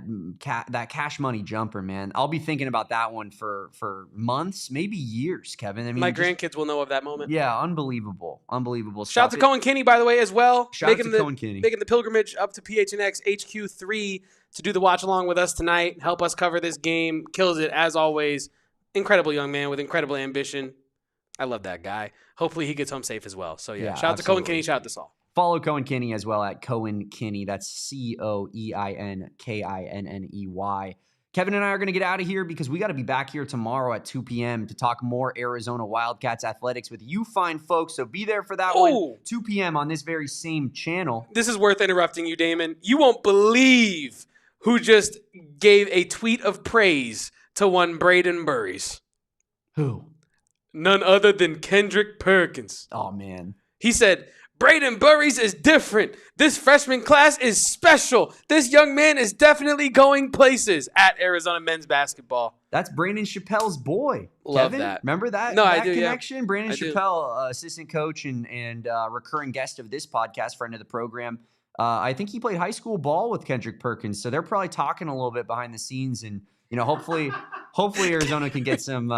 cash money jumper, man. I'll be thinking about that one for months, maybe years, Kevin. I mean, my grandkids will know of that moment. Yeah, unbelievable stuff. Shout out to Cohen Kinney, by the way, as well. Shout out to Cohen Kinney. Making the pilgrimage up to PHNX HQ3 to do the watch along with us tonight. Help us cover this game. Kills it, as always. Incredible young man with incredible ambition. I love that guy. Hopefully he gets home safe as well. So, yeah shout out to Cohen Kinney. Shout out to Saul. Follow Cohen Kinney as well at Cohen Kinney. That's CoeinKinney. Kevin and I are going to get out of here because we got to be back here tomorrow at 2 p.m. to talk more Arizona Wildcats athletics with you fine folks. So be there for that one, 2 p.m. on this very same channel. This is worth interrupting you, Damon. You won't believe who just gave a tweet of praise to one Brayden Burries. Who? None other than Kendrick Perkins. Oh, man. He said, Brayden Burries is different. This freshman class is special. This young man is definitely going places at Arizona men's basketball. That's Brandon Chappelle's boy. Love Kevin, that. Remember that? No, that I do, connection? yeah. Brandon Chappelle, assistant coach and recurring guest of this podcast, friend of the program. I think he played high school ball with Kendrick Perkins, so they're probably talking a little bit behind the scenes, and hopefully Arizona can get some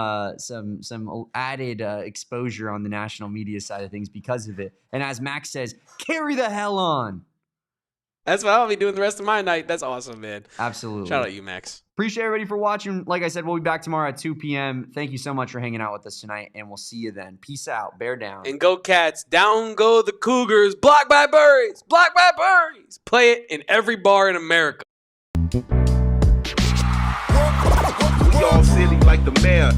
added exposure on the national media side of things because of it. And as Max says, carry the hell on. That's what I'll be doing the rest of my night. That's awesome, man. Absolutely. Shout out to you, Max. Appreciate everybody for watching. Like I said, we'll be back tomorrow at 2 p.m. Thank you so much for hanging out with us tonight, and we'll see you then. Peace out. Bear down. And go Cats. Down go the Cougars. Blocked by Burries. Blocked by Burries. Play it in every bar in America. We all silly like the mayor.